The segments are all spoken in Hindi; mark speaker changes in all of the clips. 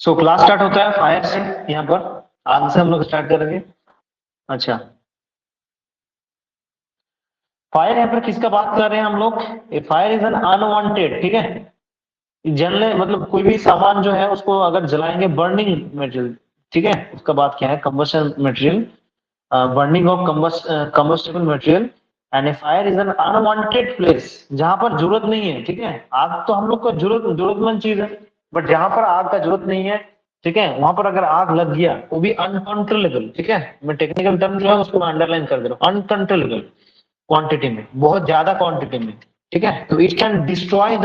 Speaker 1: सो क्लास स्टार्ट होता है फायर से, यहाँ पर आग से हम लोग स्टार्ट करेंगे। अच्छा, फायर यहाँ पर किसका बात कर रहे हैं हम लोग? फायर इज एन अनवांटेड, ठीक है, जलने मतलब कोई भी सामान जो है उसको अगर जलाएंगे, बर्निंग मटेरियल, ठीक है, उसका बात क्या है, combustion material, burning of combustible material, and A fire is an unwanted place, जहां पर जरूरत नहीं है, ठीक है। आग तो हम लोग को जरूरतमंद चीज है, बट जहां पर आग का जरूरत नहीं है, ठीक है, वहां पर अगर आग लग गया, वो भी अनकंट्रोलेबल, ठीक है, मैं टेक्निकल टर्म जो है उसको मैं अंडरलाइन कर दे रहा हूँ, अनकंट्रोलेबल क्वांटिटी में, बहुत ज्यादा क्वांटिटी में, ठीक है, तो it can destroy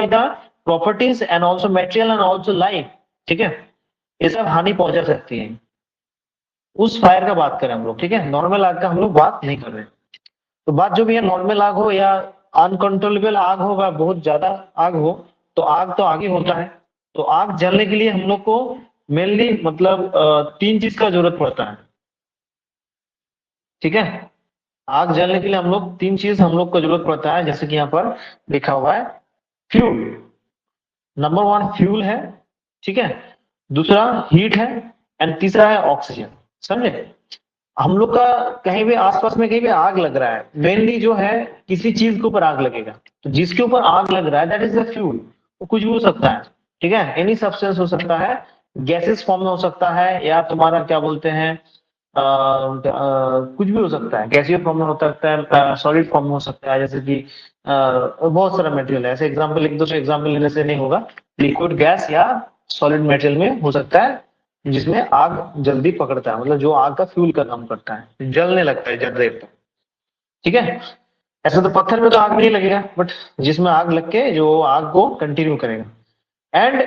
Speaker 1: the properties and also material and also life, ठीक है, ये सब हानि पहुंचा सकती है। उस फायर का बात करें हम लोग, ठीक है, नॉर्मल आग का हम लोग बात नहीं कर रहे। तो बात जो भी है, नॉर्मल आग हो या अनकंट्रोलेबल आग हो या बहुत ज्यादा आग हो, तो आग ही होता है। तो आग जलने के लिए हम लोग को मेनली मतलब तीन चीज का जरूरत पड़ता है, ठीक है। आग जलने के लिए हम लोग तीन चीज हम लोग को जरूरत पड़ता है, जैसे कि यहाँ पर लिखा हुआ है, फ्यूल, नंबर वन फ्यूल है, ठीक है, दूसरा हीट है, एंड तीसरा है ऑक्सीजन, समझे। हम लोग का कहीं भी आसपास में कहीं भी आग लग रहा है, मेनली जो है किसी चीज के ऊपर आग लगेगा, तो जिसके ऊपर आग लग रहा है दैट इज द फ्यूल। वो कुछ भी हो सकता है, ठीक है, एनी सब्सटेंस हो सकता है, गैसेस फॉर्म में हो सकता है, या तुम्हारा क्या बोलते हैं, कुछ भी हो सकता है, गैसीय फॉर्म में हो सकता है, सॉलिड फॉर्म में हो सकता है, जैसे कि बहुत सारा मटेरियल है, ऐसे एग्जाम्पल लिख दो तो एग्जाम्पल लेने से नहीं होगा, लिक्विड गैस या सॉलिड मटेरियल में हो सकता है, जिसमें आग जल्दी पकड़ता है, मतलब जो आग का फ्यूल का काम करता है, जलने लगता है ज्यादा देर तक, ठीक है। ऐसे तो पत्थर में तो आग नहीं लगेगा, बट जिसमें आग लग के जो आग को कंटिन्यू करेगा। एंड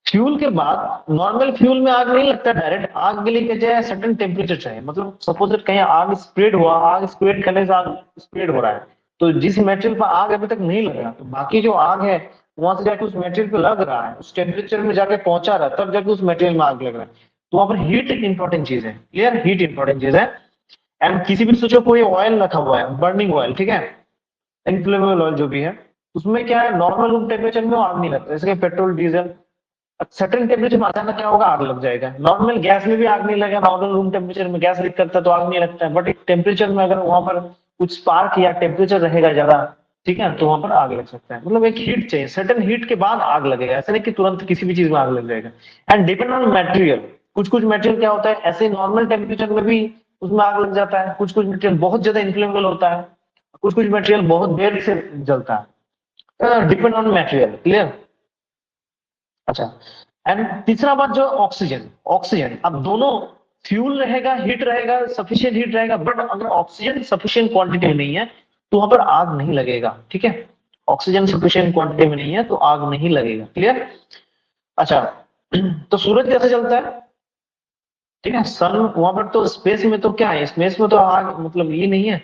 Speaker 1: फ्यूल के बाद नॉर्मल फ्यूल में आग नहीं लगता डायरेक्ट, आग के लिए क्या चाहिए, सर्टेन टेम्परेचर चाहिए, मतलब सपोज कहीं आग स्प्रेड हुआ, आग स्प्रेड करने से आग स्प्रेड हो रहा है, तो जिस मेटेरियल पर आग अभी तक नहीं लगा, तो बाकी जो आग है वहां से जाके उस मेटेरियल पे लग रहा है, उस टेम्परेचर में जाके पहुंचा रहा है, तब जाके उस मेटेरियल में आग लग रहा है। तो वहां पर हीट एक इंपॉर्टेंट चीज है, क्लियर, हीट इंपॉर्टेंट चीज है। एंड किसी भी सोचो कोई ऑयल रखा हुआ है, बर्निंग ऑयल, ठीक है, इनफ्लेमेबल ऑयल जो भी है, उसमें क्या है, नॉर्मल रूम टेम्परेचर में आग नहीं लगता, जैसे कि पेट्रोल डीजल, सर्टेन टेम्परेचर में अचानक क्या होगा, आग लग जाएगा। नॉर्मल गैस में भी आग नहीं लगेगा, नॉर्मल रूम टेम्परेचर में गैस लीक करता है तो आग नहीं लगता है, बट एक टेम्परेचर में अगर वहां पर कुछ स्पार्क या टेम्परेचर रहेगा ज्यादा, ठीक है, तो वहां पर आग लग सकता है, मतलब एक हीट चाहिए, सर्टेन हीट के बाद आग लगेगा, ऐसा नहीं कि तुरंत किसी भी चीज में आग लग जाएगा। एंड डिपेंड ऑन मटेरियल, कुछ कुछ मटेरियल क्या होता है, ऐसे नॉर्मल टेम्परेचर में भी उसमें आग लग जाता है, कुछ कुछ मटेरियल बहुत ज्यादा इन्फ्लेमेबल होता है, कुछ कुछ मटेरियल बहुत देर से जलता है, डिपेंड ऑन मटेरियल, क्लियर। अच्छा, एंड तीसरा बात जो ऑक्सीजन, ऑक्सीजन अब दोनों, फ्यूल रहेगा, हीट रहेगा, सफिशिएंट हीट रहेगा, बट अगर ऑक्सीजन सफिशिएंट क्वांटिटी में नहीं है तो वहां पर आग नहीं लगेगा, ठीक है, ऑक्सीजन सफिशिएंट क्वांटिटी में नहीं है तो आग नहीं लगेगा, क्लियर। अच्छा, तो सूरज कैसे चलता है, ठीक है, सन, वहां पर तो स्पेस में तो क्या है, स्पेस में तो आग मतलब ये नहीं है,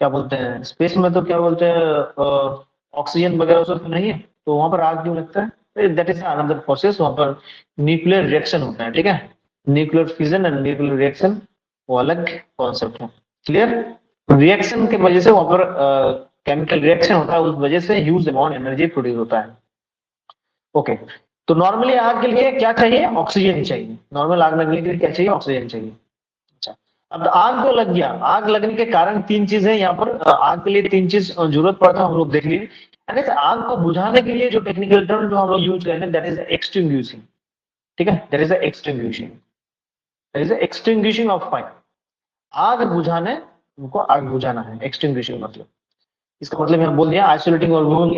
Speaker 1: क्या बोलते हैं स्पेस में तो क्या बोलते हैं, ऑक्सीजन वगैरह सब तो नहीं है, तो वहां पर आग क्यों लगता है, दैट इज अनदर प्रोसेस, वहां पर न्यूक्लियर रिएक्शन होता है, ठीक है, nuclear fission and nuclear reaction, वो अलग कॉन्सेप्ट है, क्लियर। रिएक्शन की वजह से वहां पर केमिकल रिएक्शन होता है, उस वजह से ह्यूज अमाउंट एनर्जी प्रोड्यूस होता है। ओके, तो नॉर्मली आग के लिए क्या चाहिए, ऑक्सीजन चाहिए, नॉर्मल आग लगने के लिए क्या चाहिए, ऑक्सीजन चाहिए। अच्छा, अब आग जो लग गया, आग लगने के कारण तीन चीजें यहाँ पर, आग के लिए तीन चीज जरूरत पड़ता है, हम लोग देख लीजिए। यानी कि आग को बुझाने के लिए जो टेक्निकल टर्म जो हम लोग यूज करेंगे, दैट इज एक्सटिंग्विशिंग, ठीक है, that is extinguishing, that is extinguishing of fire, आग बुझाने, उनको आग बुझाना है, एक्सटिंग्विशिंग मतलब, इसका मतलब यहाँ बोल दिया, आइसोलेटिंग और removing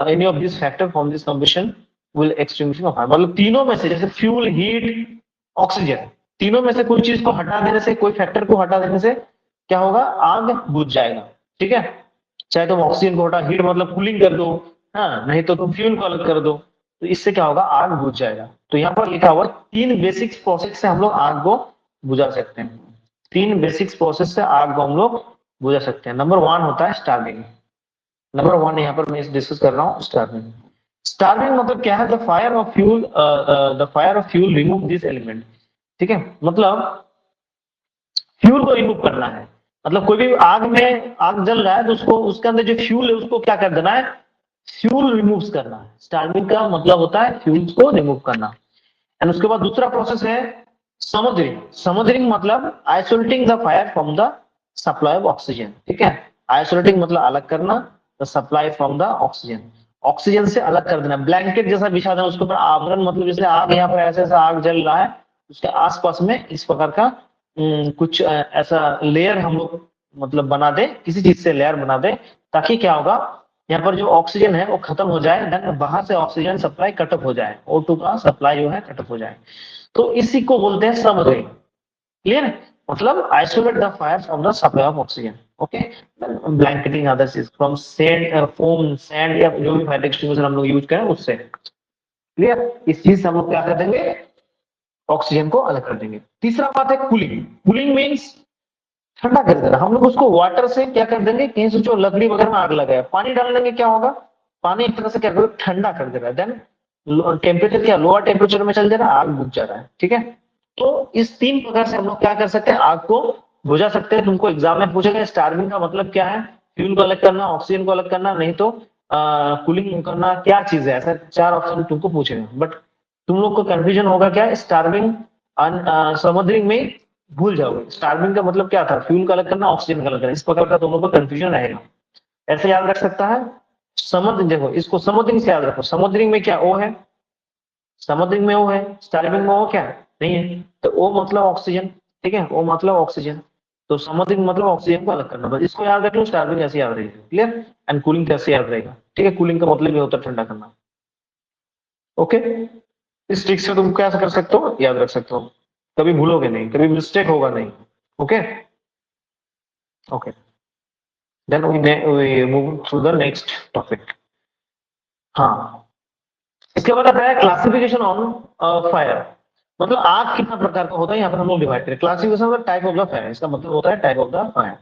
Speaker 1: any of this factor from this combustion will extinguishing of fire, मतलब तीनों में से, जैसे फ्यूल, हीट, ऑक्सीजन, तीनों में से कोई चीज को हटा देने से, कोई फैक्टर को हटा देने से क्या होगा, आग बुझ जाएगा, ठीक है। चाहे तुम ऑक्सीजन को हटा, हीट मतलब कूलिंग कर दो, हाँ, नहीं तो तुम फ्यूल को अलग कर दो, तो इससे क्या होगा, आग बुझ जाएगा। तो यहाँ पर लिखा हुआ तीन बेसिक प्रोसेस से हम लोग आग को बुझा सकते हैं, तीन बेसिक प्रोसेस से आग को हम लोग बुझा सकते हैं। नंबर वन होता है स्टार्विंग, नंबर वन यहाँ पर मैं डिस्कस कर रहा हूँ, स्टार्विंग। स्टार्विंग मतलब क्या है, the fire of fuel, the fire of fuel remove this element, ठीक है, मतलब फ्यूल को रिमूव करना है, मतलब कोई भी आग में आग जल रहा है तो उसको उसके अंदर जो फ्यूल है उसको क्या कर देना है, फ्यूल रिमूव करना है। स्टार्विंग का मतलब होता है फ्यूल्स को रिमूव करना। एंड उसके बाद दूसरा प्रोसेस है समोदरिंग। समोदरिंग मतलब isolating the fire from the supply of oxygen. ठीक है, आइसोलेटिंग मतलब अलग करना, the supply from the oxygen, oxygen से अलग कर देना। ब्लैंकेट जैसा बिछा देना उसके ऊपर, आवरण मतलब जैसे आग यहाँ पर ऐसे ऐसा आग जल रहा है, उसके आसपास में इस प्रकार का कुछ ऐसा लेयर हम लोग मतलब बना दे, किसी चीज से लेयर बना दे, ताकि क्या होगा, यहाँ पर जो ऑक्सीजन है वो खत्म हो जाए, देन बाहर से ऑक्सीजन सप्लाई कटअप हो जाए, O2 का सप्लाई जो है कटअप हो जाए। तो इसी को बोलते हैं समोदरिंग। क्लियर, मतलब isolate the fire from the supply of oxygen. Okay, blanketing other चीज फ्रॉम सैंड, फोम, सैंड या जो भी फायर एक्सटिंग्विशर हम लोग यूज करें उससे। क्लियर, इस चीज से हम लोग क्या कर देंगे, ऑक्सीजन को अलग कर देंगे। तीसरा बात है कूलिंग। कूलिंग मीन्स ठंडा कर देना। हम लोग उसको वाटर से क्या कर देंगे, कहीं से जो लकड़ी वगैरह में आग लगा है पानी डाल देंगे, क्या होगा, पानी एक तरह से क्या करेगा, ठंडा कर दे रहा है। देन टेम्परेचर क्या, लोअर टेम्परेचर में चल दे रहा है, आग बुझ जा रहा है। ठीक है, तो इस तीन प्रकार से हम लोग क्या कर सकते हैं, आग को बुझा सकते हैं। तुमको एग्जाम में पूछेगा स्टार्विंग का मतलब क्या है, फ्यूल को अलग करना, ऑक्सीजन को अलग करना, नहीं तो कूलिंग करना, क्या चीज है, ऐसा चार ऑप्शन तुमको पूछेगा। बट तुम लोग को कंफ्यूजन होगा क्या, स्टार्विंग समुद्रिंग में भूल जाओगे। स्टार्विंग का मतलब क्या था, फ्यूल का अलग करना, ऑक्सीजन का अलग करना, इस प्रकार का दोनों को कंफ्यूजन रहेगा। ऐसे याद रख सकता है। समुद्र, देखो इसको समुद्रिंग से याद रखो। समुद्रिंग में क्या ओ है, समुद्रिंग में ओ है, स्टार्विंग में ओ क्या नहीं है, तो ओ मतलब ऑक्सीजन। ठीक है, ओ मतलब ऑक्सीजन, तो समुद्रिंग मतलब ऑक्सीजन को अलग करना, बस इसको याद रख लो। स्टार्विंग ऐसे याद रहेगा। क्लियर, एंड कूलिंग कैसे याद रहेगा। ठीक है, कूलिंग का मतलब ये होता है ठंडा करना। ओके, इस ट्रिक से तुम क्या कर सकते हो, याद रख सकते हो, कभी भूलोगे नहीं, कभी मिस्टेक होगा नहीं। Okay, okay, then we move through the next topic. हाँ, इसके बाद आता है क्लासिफिकेशन ऑन फायर। मतलब आग कितना प्रकार का होता है, यहाँ पर हम लोग डिवाइड करें। Classification of type of the fire, इसका मतलब होता है type of the fire.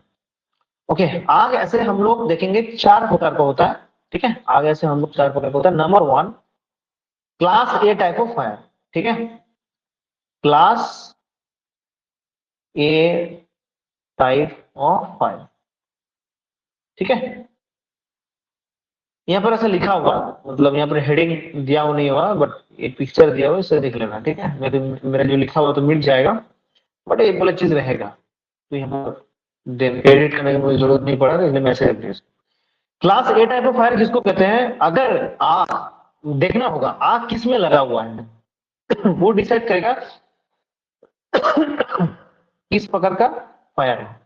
Speaker 1: Okay, आग ऐसे हम लोग देखेंगे चार प्रकार का होता है। ठीक है, आग ऐसे हम लोग चार प्रकार का होता है। Number one, class a type of fire. ठीक है, class a type of fire. ठीक है, यहाँ पर ऐसा लिखा हुआ, मतलब यहाँ पर हेडिंग दिया हुआ नहीं हुआ, बट एक पिक्चर दिया हुआ, इसे देख लेना। ठीक है, मेरा जो लिखा हुआ तो मिट जाएगा, बट एक वाला चीज रहेगा, तो यहाँ पर एडिट करने की मुझे जरूरत नहीं पड़ा, इसलिए मैं ऐसे class a type of fire किसको कहते हैं, अगर आग देखना होगा आग किस में लगा हुआ है वो डिसाइड करेगा किस प्रकार का फायर है।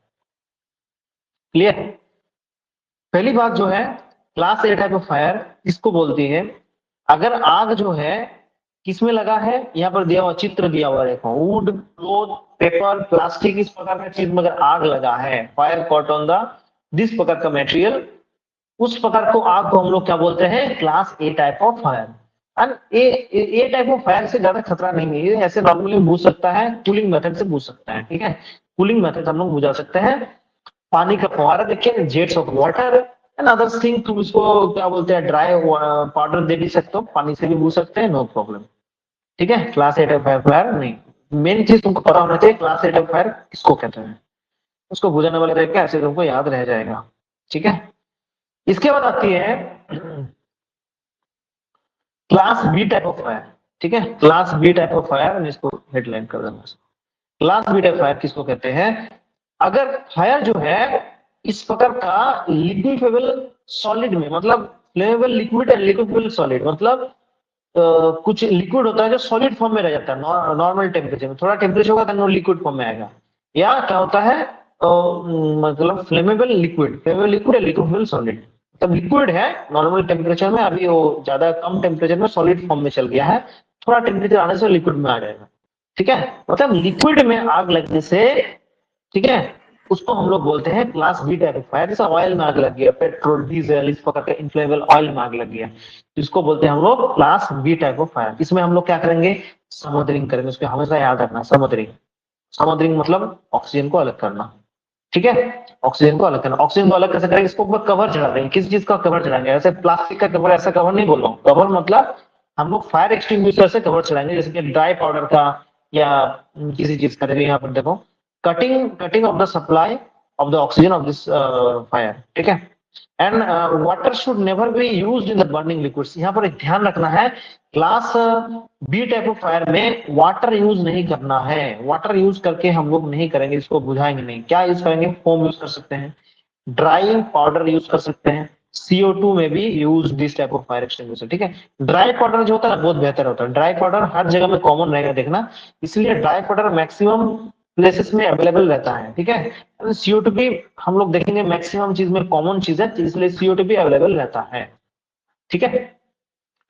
Speaker 1: क्लियर, पहली बात जो है, class a type of fire किसको बोलती है, अगर आग जो है किसमें लगा है, यहाँ पर दिया हुआ चित्र दिया हुआ देखो, वुड, क्लोथ, पेपर, प्लास्टिक, इस प्रकार का चीज में अगर आग लगा है, fire caught on the this प्रकार का मटेरियल, उस प्रकार को आग को हम लोग क्या बोलते हैं, class a type of fire. And A type of fire से ज्यादा खतरा नहीं है, ये ऐसे नॉर्मली बुझ सकता है, कूलिंग मेथड से बुझ सकता है। ठीक है, कूलिंग मेथड हम लोग बुझा सकते हैं। पानी का फुहारा देखिए, jets of water and other thing, तुम इसको क्या बोलते हैं, ड्राई पाउडर दे भी सकते हो, पानी से भी बुझ सकते हैं, नो प्रॉब्लम। ठीक है, क्लास एट ऑफ फायर नहीं, मेन चीज तुमको पता होना चाहिए क्लास एट ऑफ फायर किसको कहते हैं, उसको बुझाने वाले तरीके ऐसे तुमको याद रह जाएगा। ठीक है, इसके बाद आती है class B type of fire. ठीक है, class B type of fire, इसको हेडलाइन कर देना। क्लास बी टाइप फायर किसको कहते हैं, अगर फायर जो है इस प्रकार का लिक्विडेबल सॉलिड में, मतलब फ्लेमेबल लिक्विड एंड लिक्विडेबल सॉलिड, मतलब कुछ लिक्विड होता है जो सॉलिड फॉर्म में रह जाता है नॉर्मल टेम्परेचर में, थोड़ा टेम्परेचर होगा तो लिक्विड फॉर्म में आएगा, या क्या होता है मतलब फ्लेमेबल लिक्विड, फ्लेमेबल लिक्विड या लिक्विडेबल सॉलिड, मतलब लिक्विड है नॉर्मल टेम्परेचर में, अभी वो ज्यादा कम टेम्परेचर में सॉलिड फॉर्म में चल गया है, थोड़ा टेम्परेचर आने से लिक्विड में आ जाएगा। ठीक है, मतलब लिक्विड में आग लगने से, ठीक है, उसको हम लोग बोलते हैं class B type of fire. जैसे ऑयल में आग लग गया, पेट्रोल डीजल इस प्रकार का इन्फ्लेमेबल ऑयल में आग लग गया, इसको बोलते हैं हम लोग class B type of fire. इसमें हम लोग क्या करेंगे, समोदरिंग करेंगे, उसको हमेशा याद रखना, समोदरिंग। समोदरिंग मतलब ऑक्सीजन को अलग करना। ठीक है, ऑक्सीजन को अलग करना, ऑक्सीजन को अलग कैसे करेंगे, इसको ऊपर कवर चढ़ा देंगे। किस चीज का कवर चढ़ाएंगे, ऐसे प्लास्टिक का कवर, ऐसा कवर नहीं बोल रहा हूँ, कवर मतलब हम लोग फायर एक्सटिंग्विशर से कवर चढ़ाएंगे, जैसे कि ड्राई पाउडर का या किसी चीज का। देखिए यहाँ पर देखो, cutting cutting of the supply of the oxygen of this fire. ठीक है. And water should never be used in the burning liquids. यहाँ पर एक ध्यान रखना है, class B type of fire में वाटर यूज नहीं करना है. वाटर यूज करके हम लोग नहीं करेंगे, इसको बुझाएंगे नहीं. क्या यूज करेंगे? फोम यूज कर सकते हैं, ड्राई पाउडर यूज कर सकते हैं, CO2 में भी use this type of fire extinguisher. ठीक है. ड्राई पाउडर जो होता है बहुत बेहतर होता है. ड्राई पाउडर हर जगह में कॉमन रहेगा, देखना. इसलिए ड्राई पाउडर मैक्सिमम प्लेसेस में अवेलेबल रहता है. ठीक है. CO2 भी हम लोग देखेंगे मैक्सिमम चीज में कॉमन चीज है, इसलिए CO2 भी अवेलेबल रहता है. ठीक है.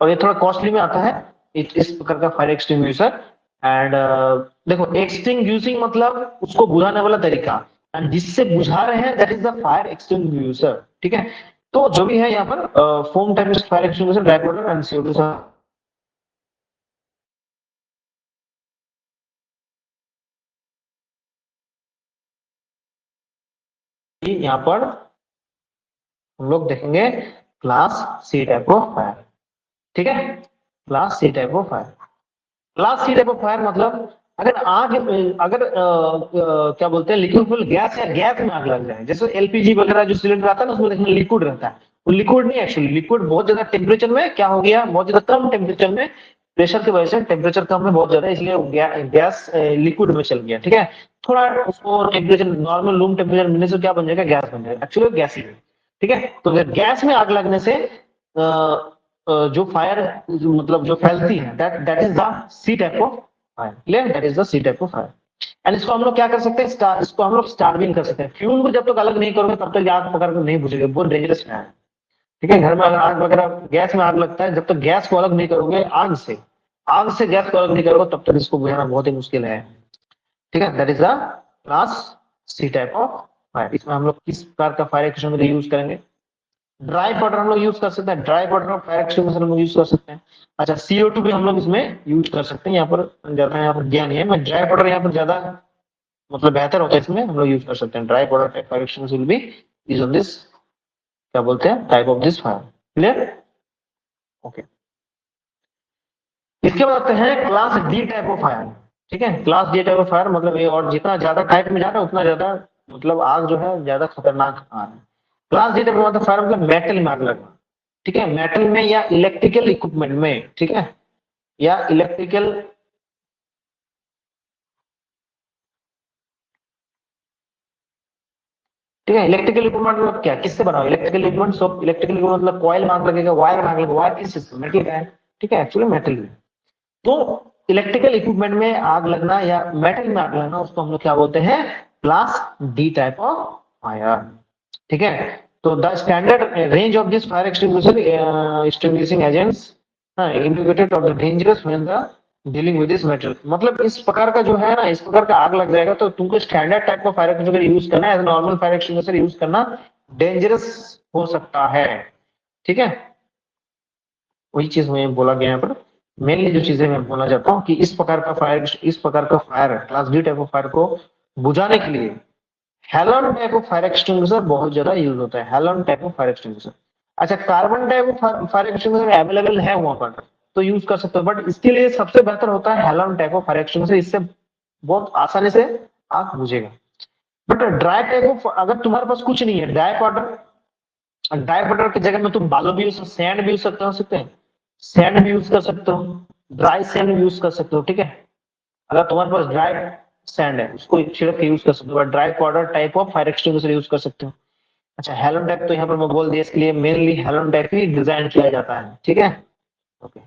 Speaker 1: और ये थोड़ा कॉस्टली में आता है इस प्रकार का फायर एक्सटिंग्विशर. एंड देखो, एक्सटिंग्विशिंग मतलब उसको बुझाने वाला तरीका, एंड जिससे बुझा रहे हैं that is the fire extinguisher. ठीक है. तो जो भी है यहाँ पर foam type fire extinguisher, dry powder and CO2 यहाँ पर हम लोग देखेंगे class C type of fire. ठीक है. Class C type of fire. Class C type of fire मतलब अगर आग, अगर क्या बोलते हैं, लिक्विड गैस या गैस में आग लग जाए, जैसे LPG वगैरह जो सिलेंडर आता है ना, उसमें देखिए लिक्विड रहता है. वो लिक्विड नहीं, एक्चुअली लिक्विड बहुत ज्यादा टेम्परेचर में क्या हो गया, बहुत ज्यादा कम टेम्परेचर में, प्रेशर की वजह से टेम्परेचर कम है बहुत ज्यादा, इसलिए गैस लिक्विड में चल गया. ठीक है. थोड़ा उसको टेम्परेचर नॉर्मल रूम टेम्परेचर मिलने से क्या बन जाएगा, गैस बन जाएगा. एक्चुअली गैस ही है. ठीक है. तो गैस में आग लगने से जो फायर मतलब जो फैलती है, that is the C type of fire. Clear? That is the C type of fire. And इसको हम लोग क्या कर सकते हैं, इसको हम लोग स्टार्विंग कर सकते हैं. फ्यूल को जब तक अलग नहीं करोगे तब तक आग पकड़ कर नहीं बुझेगी, बहुत डेंजरस है. ठीक है. घर में अगर आग वगैरह गैस में आग लगता है, जब तक गैस को अलग नहीं करोगे आग से गैस को अलग नहीं करोगे तब तक इसको बुझाना बहुत ही मुश्किल है. ठीक है. That is the class C type of fire. इसमें हम लोग किस प्रकार का फायर एक्सटिंग्विशर यूज करेंगे? ड्राई पाउडर हम लोग यूज कर सकते हैं. ड्राई पाउडर और फायर एक्सटिंग्विशर हम लोग यूज कर सकते हैं. अच्छा, CO2 भी हम लोग इसमें यूज कर सकते हैं. यहाँ पर ज्यादा यहाँ पर ज्ञान नहीं है, मैं ड्राई पाउडर यहाँ पर ज्यादा मतलब बेहतर होता है, इसमें हम लोग यूज कर सकते हैं. Dry powder fire extinguisher will be use on this, क्या बोलते हैं, type of this fire. Clear? Okay. इसके बाद आते हैं class D type of fire. ठीक है. Class D type of fire मतलब ये, और जितना ज्यादा टाइप में जा रहा है उतना ज्यादा मतलब आग जो है ज्यादा खतरनाक आग है. Class D type of fire मतलब मेटल में आग लगना. ठीक है. मेटल में या इलेक्ट्रिकल इक्विपमेंट में. ठीक है. या इलेक्ट्रिकल, ठीक है. इलेक्ट्रिकल इक्विपमेंट मतलब क्या, किससे बना हुआ electrical equipment? So electrical equipment मतलब कॉइल में आग लगेगा, वायर में आग लगेगा. वायर किस चीज से? मेटल का है. ठीक है. एक्चुअली मेटल में. तो इलेक्ट्रिकल इक्विपमेंट में आग लगना या मेटल में आग लगना, उसको हम लोग क्या बोलते हैं? Class D type of fire. ठीक है. तो the standard range of this fire extinguisher extinguishing agents indicated of the dangerous when the dealing with this metal. मतलब इस प्रकार का जो है ना, इस प्रकार का आग लग जाएगा तो तुमको स्टैंडर्ड टाइप का फायर एक्सटिंग्विशर यूज करना है. नॉर्मल फायर एक्सटिंग्विशर यूज करना डेंजरस हो सकता है. ठीक है. वही चीज में बोला गया है पर मेनली जो चीजें मैं बोलना चाहता हूँ कि इस प्रकार का fire class D type of fire को बुझाने के लिए halon type of fire extinguisher बहुत ज्यादा यूज होता है. Halon type of fire extinguisher. अच्छा, carbon type of fire extinguisher available है वहां पर तो यूज कर सकते हो, बट इसके लिए सबसे बेहतर होता है halon type of fire extinguisher. इससे बहुत आसानी से आग बुझेगा. बट ड्राई टाइप ऑफ, अगर तुम्हारे पास कुछ नहीं है, ड्राई पाउडर की जगह में तुम बालू भी यूज, सैंड भी यूज सकते हैं. सैंड भी यूज कर सकते हो, ड्राई सैंड भी यूज कर सकते हो. ठीक है. अगर तुम्हारे पास ड्राई सैंड है उसको छिड़क के यूज कर सकते हो. Dry powder type of fire extinguisher use कर सकते हो. अच्छा, हेलोन टाइप तो यहाँ पर मैं बोल दिया, इसके लिए मेनली हेलोन टाइप ही डिजाइन किया जाता है. ठीक है. ओके.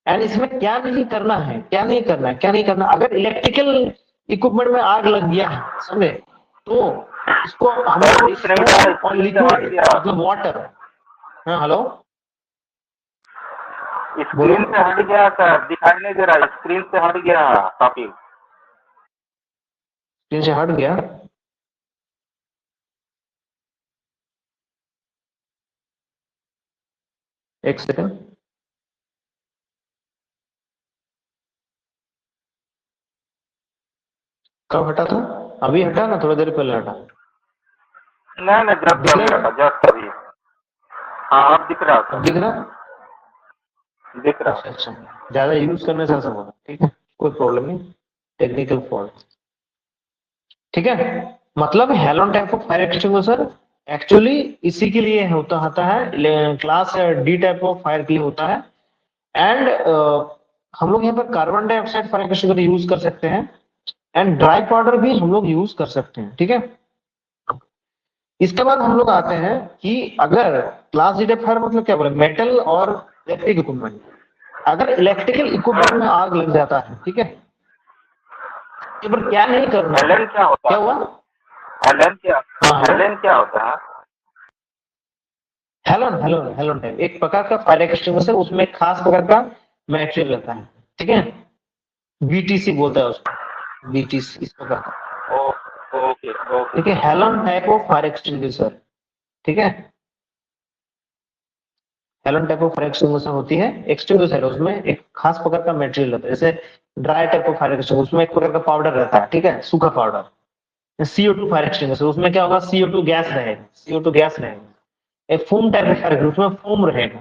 Speaker 1: एंड इसमें क्या नहीं करना है, क्या नहीं करना, अगर इलेक्ट्रिकल इक्विपमेंट में आग लग गया है, समझे, तो इसको हम लिक्विड मतलब वाटर. हाँ, हेलो.
Speaker 2: स्क्रीन से हट गया सर, दिखाई नहीं दे रहा. स्क्रीन से हट गया टॉपिक.
Speaker 1: स्क्रीन से हट गया. एक सेकंड. कब हटा था? अभी हटा ना, थोड़ी देर पहले हटा.
Speaker 2: नहीं जस्ट अभी हटा, जस्ट अभी. हाँ अब दिख रहा
Speaker 1: अब
Speaker 2: सर,
Speaker 1: दिख रहा.
Speaker 2: दिख रहा.
Speaker 1: अच्छा अच्छा, ज्यादा यूज करने से ऐसा होगा. ठीक है, कोई प्रॉब्लम नहीं, टेक्निकल फॉल्ट. ठीक है. मतलब Helon type of fire extinguisher actually इसी के लिए होता है, class D type of fire के लिए होता है। एंड हम लोग यहाँ पर carbon dioxide fire extinguisher use कर सकते हैं, एंड ड्राई पाउडर भी हम लोग यूज कर सकते हैं, ठीक है। इसके बाद हम लोग आते हैं कि अगर क्लास डी टाइप फायर मतलब क्या बोले, मेटल और इलेक्ट्रिक इक्विपमेंट, अगर इलेक्ट्रिकल इक्विपमेंट में आग लग जाता है, ठीक है, तो पर क्या नहीं करना है,
Speaker 2: हेलन क्या होता
Speaker 1: क्या
Speaker 2: है?
Speaker 1: हुआ?
Speaker 2: हेलन क्या
Speaker 1: हाँ,
Speaker 2: हेलन क्या होता है?
Speaker 1: हेलोन हेलोन हेलोन टाइप एक प्रकार का फायर एक्सटिंग्विशर, उसमें एक खास प्रकार का मटेरियल रहता है, ठीक है। बीटीसी बोलता है उसको, बीटीसी इस प्रकार का,
Speaker 2: ओ, ओके ओके।
Speaker 1: ठीक है। Halon type of fire extinguisher, ठीक है। Halon type of fire extinguisher होती है, एक्सटिंग्विशर है, उसमें एक खास प्रकार का मटेरियल रहता है। जैसे dry type of fire extinguisher, उसमें एक प्रकार का पाउडर रहता है, ठीक है, सूखा पाउडर। CO2 फायर एक्सटिंग्विशर, उसमें क्या होगा, CO2 गैस रहेगा, CO2 गैस रहेगा। एक फोम टाइप ऑफ फायर, उसमें फोम रहेगा,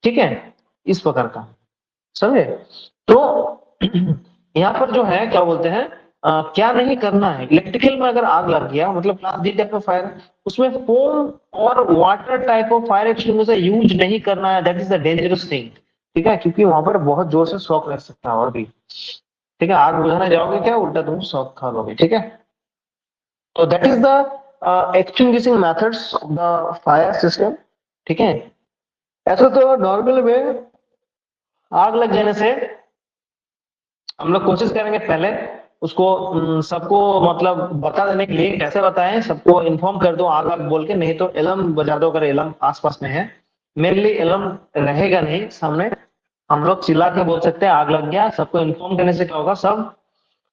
Speaker 1: ठीक है, इस प्रकार का, समझे। तो यहाँ पर जो है क्या बोलते हैं, क्या नहीं करना है, इलेक्ट्रिकल में अगर आग लग गया, मतलब class D type of fire, उसमें फोम और water type of fire extinguisher use नहीं करना है, that is the dangerous thing, ठीक है, क्योंकि वहां पर बहुत जोर से शॉक लग सकता है और भी, ठीक है। आग बुझाने जाओगे क्या, उल्टा तुम शॉक खा लोगे, ठीक है। तो that is the extinguishing methods of the fire system, ठीक है। ऐसा तो नॉर्मल में आग लग जाने से हम लोग कोशिश करेंगे पहले उसको सबको मतलब बता देने के लिए, कैसे बताएं, सबको इन्फॉर्म कर दो आग आग बोल के, नहीं तो एलर्म बजा दो, अगर एलर्म आसपास में है। मेरे लिए एलर्म रहेगा नहीं सामने, हम लोग चिल्ला के बोल सकते हैं आग लग गया, सबको इन्फॉर्म करने से क्या होगा, सब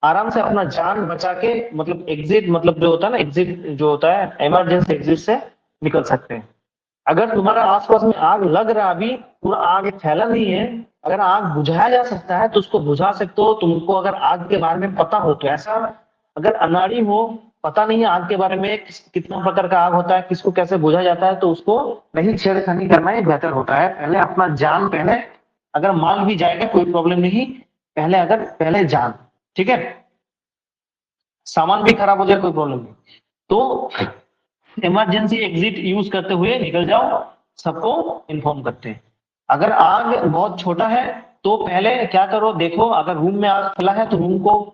Speaker 1: आराम से अपना जान बचा के, मतलब एग्जिट, मतलब जो होता है ना, एग्जिट जो होता है, इमरजेंसी एग्जिट से निकल सकते हैं। अगर तुम्हारा आसपास में आग लग रहा है, अभी पूरा आग फैला नहीं है, अगर आग बुझाया जा सकता है तो उसको बुझा सकते हो। तुमको अगर आग के बारे में पता हो तो ऐसा, अगर अनाड़ी हो, पता नहीं है आग के बारे में, कितना प्रकार का आग होता है, किसको कैसे बुझा जाता है, तो उसको नहीं छेड़खानी करना ही बेहतर होता है। पहले अपना जान, पहले अगर मान भी जाएगा कोई प्रॉब्लम नहीं, पहले जान, ठीक है। सामान भी खराब हो जाए कोई प्रॉब्लम नहीं, तो इमरजेंसी एग्जिट यूज करते हुए निकल जाओ, सबको इन्फॉर्म करते हैं। अगर आग बहुत छोटा है तो पहले क्या करो, देखो अगर रूम में आग फैला है तो रूम को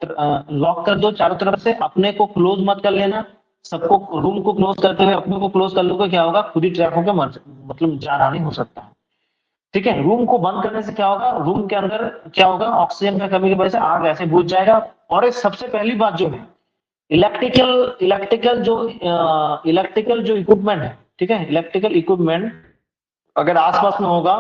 Speaker 1: लॉक कर दो चारों तरफ से, अपने को क्लोज मत कर लेना, सबको रूम को क्लोज करते हुए अपने को क्लोज कर लोगे, क्या होगा, खुद ही ट्रैप होकर मतलब जान हानि हो सकता है, ठीक है। रूम को बंद करने से क्या होगा, रूम के अंदर क्या होगा, ऑक्सीजन की कमी की वजह से आग ऐसे बुझ जाएगा। और एक सबसे पहली बात जो है, इलेक्ट्रिकल इलेक्ट्रिकल जो इक्विपमेंट है, ठीक है, इलेक्ट्रिकल इक्विपमेंट अगर आसपास में होगा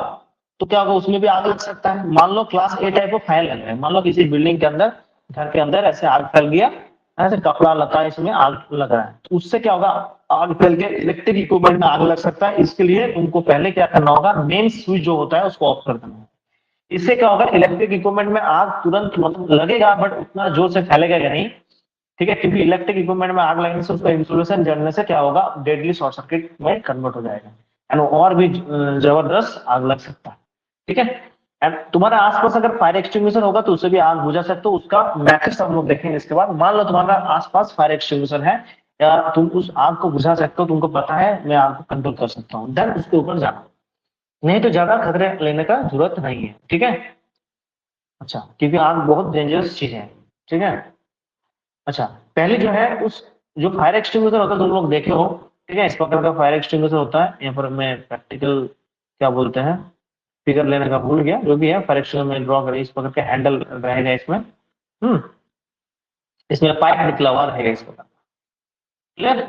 Speaker 1: तो क्या होगा, उसमें भी आग लग सकता है। मान लो class a type of fire लग रहा है, मान लो किसी बिल्डिंग के अंदर, घर के अंदर ऐसे आग फैल गया, ऐसे कपड़ा लता इसमें आग लग रहा है, तो उससे क्या होगा, आग फैल के इलेक्ट्रिक इक्विपमेंट में आग लग सकता है। इसके लिए तुमको पहले क्या करना होगा, मेन स्विच जो होता है उसको ऑफ कर देना है। इससे क्या होगा, इलेक्ट्रिक इक्विपमेंट में आग तुरंत मतलब लगेगा, बट उतना जोर से फैलेगा नहीं, ठीक है, क्योंकि इलेक्ट्रिक इक्विपमेंट में आग लगने से उसका इंसुलेशन जलने से क्या होगा, डेडली शॉर्ट सर्किट में कन्वर्ट हो जाएगा, एंड और भी जबरदस्त आग लग सकता है, ठीक है। एंड तुम्हारे आसपास अगर फायर एक्सटिंग्विशर होगा तो उससे भी आग बुझा सकते हो, उसका मैथड्स हम लोग देखेंगे इसके बाद। मान लो तुम्हारा आसपास फायर एक्सटिंग्विशर है, या तुम उस आग को बुझा सकते हो, तुमको पता है मैं आग को कंट्रोल कर सकता हूँ, देन उसके ऊपर जाना, नहीं तो ज्यादा खतरे लेने का जरूरत नहीं है, ठीक है। अच्छा, क्योंकि आग बहुत डेंजरस चीज है, ठीक है। अच्छा, पहले जो है उस जो फायर एक्सटिंग्विशर होता है तुम लोग देखे हो, ठीक है, इस प्रकार का फायर एक्सटिंग्विशर होता है। यहाँ पर मैं प्रैक्टिकल क्या बोलते हैं, फिगर लेने का भूल गया, जो भी है फायर एक्सटिंग्विशर में ड्रॉ करें, इस प्रकार का हैंडल रहेगा इसमें, इसमें पाइप निकला हुआ रहेगा इस प्रकार, क्लियर।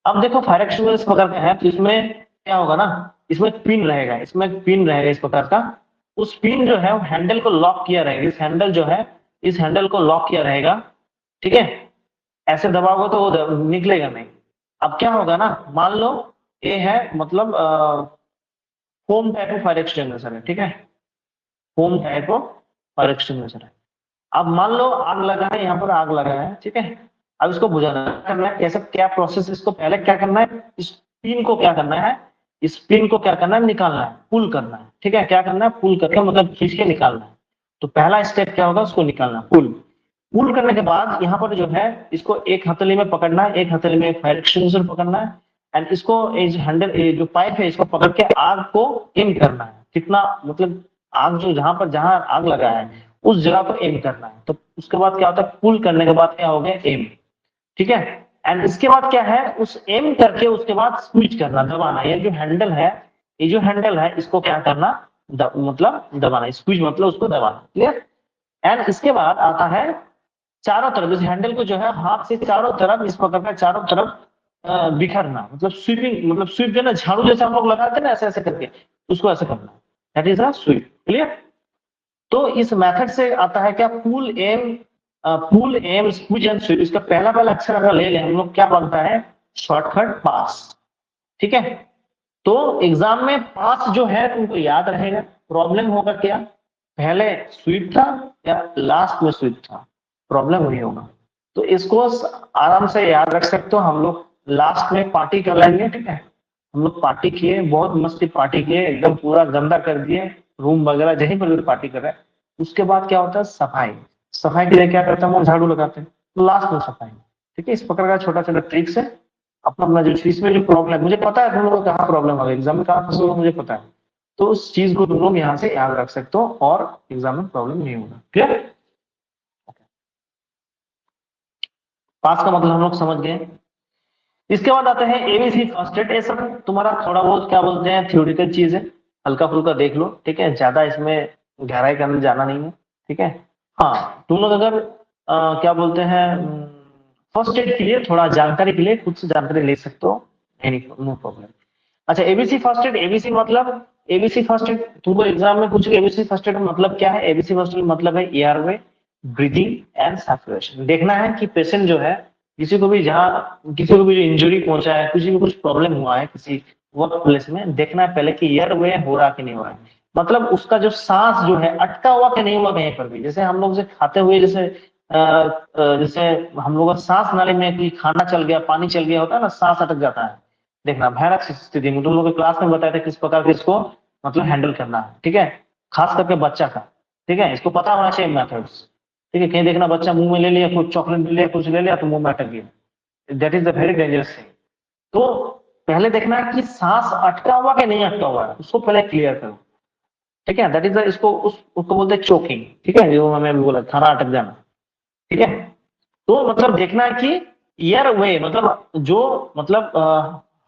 Speaker 1: अब देखो फायर एक्सटिंग्विशर इस प्रकार का है, तो इसमें क्या होगा ना, इसमें पिन रहेगा, इसमें पिन रहेगा इस प्रकार का, उस पिन जो है वो हैंडल को लॉक किया रहेगा, इस हैंडल जो है, इस हैंडल को लॉक किया रहेगा, ठीक है। ऐसे दबाओगे तो वो निकलेगा नहीं। अब क्या होगा ना, मान लो ये है मतलब foam type of fire extinguisher है, ठीक है, foam type of fire extinguisher है। अब मान लो आग लगा है, यहाँ पर आग लगा है, ठीक है, अब इसको बुझाना करना है, कैसे क्या प्रोसेस, इसको पहले क्या करना है, इस पिन को क्या करना है, इस पिन को क्या करना है, निकालना है, पुल करना है, ठीक है, क्या करना है, पुल करके मतलब खींच के निकालना है। तो पहला स्टेप क्या होगा, उसको निकालना, पुल। पुल करने के बाद यहाँ पर जो है इसको एक हथेली में पकड़ना है, एक हथेली में फायर एक्सटिंग्विशर पकड़ना है, एंड इसको हैंडल जो पाइप है इसको पकड़ के आग को एम करना है। कितना मतलब आग जो जहां आग लगा है उस जगह पर एम करना है। तो उसके बाद क्या होता है, पुल करने के बाद क्या हो गया, एम। ठीक है, एंड इसके बाद क्या है, उस एम करके उसके बाद स्विच करना, दबाना। ये जो हैंडल है, ये जो हैंडल है इसको क्या करना, मतलब दबाना। स्विच मतलब उसको दबाना। क्लियर। एंड इसके बाद आता है चारों तरफ, इस हैंडल को जो है हाथ से चारों तरफ इस प्रकार का चारों तरफ बिखरना, मतलब स्वीपिंग, मतलब स्वीप जो ना झाड़ू जैसे हम लोग लगाते हैं ना, ऐसे ऐसे करके उसको ऐसे करना। That is a sweep. Clear. तो इस मेथड से आता है क्या, pull aim squeeze and sweep. इसका पहला पहला अक्षर अगर ले लें हम लोग, क्या बनता है, शॉर्टकट पास। ठीक है। तो एग्जाम में पास जो है तुमको याद रहेगा। प्रॉब्लम होगा क्या, पहले स्वीप था या लास्ट में स्वीप था, प्रॉब्लम वही होगा। तो इसको आराम से याद रख सकते हो। हम लोग लास्ट में पार्टी कर लेंगे। ठीक है, हम लोग पार्टी किए, बहुत मस्ती पार्टी किए, एकदम पूरा गंदा कर दिए रूम वगैरह, जहीं पर भी पार्टी कर रहे हैं। उसके बाद क्या होता है, सफाई। सफाई के लिए क्या करते हैं हम लोग, झाड़ू लगाते हैं। तो लास्ट में सफाई। ठीक है, इस प्रकार का छोटा छोटा ट्रिक्स है। अपना अपना जो चीज में जो प्रॉब्लम है, मुझे पता है तुम लोगों को कहाँ प्रॉब्लम होगा, एग्जाम में कहाँ फंसे हो मुझे पता है। तो उस चीज को तुम लोग यहाँ से याद रख सकते हो और एग्जाम में प्रॉब्लम नहीं होगा। क्लियर। पास का मतलब हम लोग समझ गए। इसके बाद आते हैं एबीसी फर्स्ट एड। ये सब तुम्हारा थोड़ा बहुत क्या बोलते हैं, थ्योरेटिकल चीज है, हल्का फुल्का देख लो। ठीक है, ज्यादा इसमें गहराई करने जाना नहीं है। ठीक है। हाँ, तुम लोग अगर क्या बोलते हैं, फर्स्ट एड के लिए थोड़ा जानकारी के लिए खुद से जानकारी ले सकते हो, एनी नो प्रॉब्लम। अच्छा, एबीसी फर्स्ट एड। एबीसी मतलब, एबीसी फर्स्ट एड तुमको एग्जाम में पूछे, एबीसी फर्स्ट एड मतलब क्या है। एबीसी फर्स्ट एड मतलब है एयरवे, ब्रीदिंग एंड सैचुरेशन। देखना है कि पेशेंट जो है, किसी को भी जहाँ किसी को भी जो इंजरी पहुंचा है, किसी को कुछ प्रॉब्लम हुआ है किसी वर्क प्लेस में, देखना है पहले कि एयरवे हो रहा कि नहीं हो रहा है। मतलब उसका जो सांस जो है अटका हुआ कि नहीं हुआ कहीं पर भी। जैसे हम लोग से खाते हुए, जैसे हम लोग का सांस नाली में कोई खाना चल गया, पानी चल गया होता है ना, सांस अटक जाता है। देखना भयानक स्थिति में, तुम लोग के क्लास में बताया था किस प्रकार से इसको मतलब हैंडल करना है। ठीक है, खास करके बच्चा का। ठीक है, इसको पता होना चाहिए मेथड्स। ठीक है, कहीं देखना बच्चा मुंह में ले लिया, कुछ चॉकलेट ले लिया, कुछ ले लिया, तो मुंह में अटक गया, that is the very dangerous thing. तो पहले देखना है कि सांस अटका हुआ कि नहीं अटका हुआ है, उसको पहले क्लियर करो। ठीक है, दैट इज द, उसको बोलते हैं चोकिंग। ठीक है, जो मैंने अभी बोला, खाना अटक जाना। ठीक है, तो मतलब देखना है कि एयर वे मतलब जो मतलब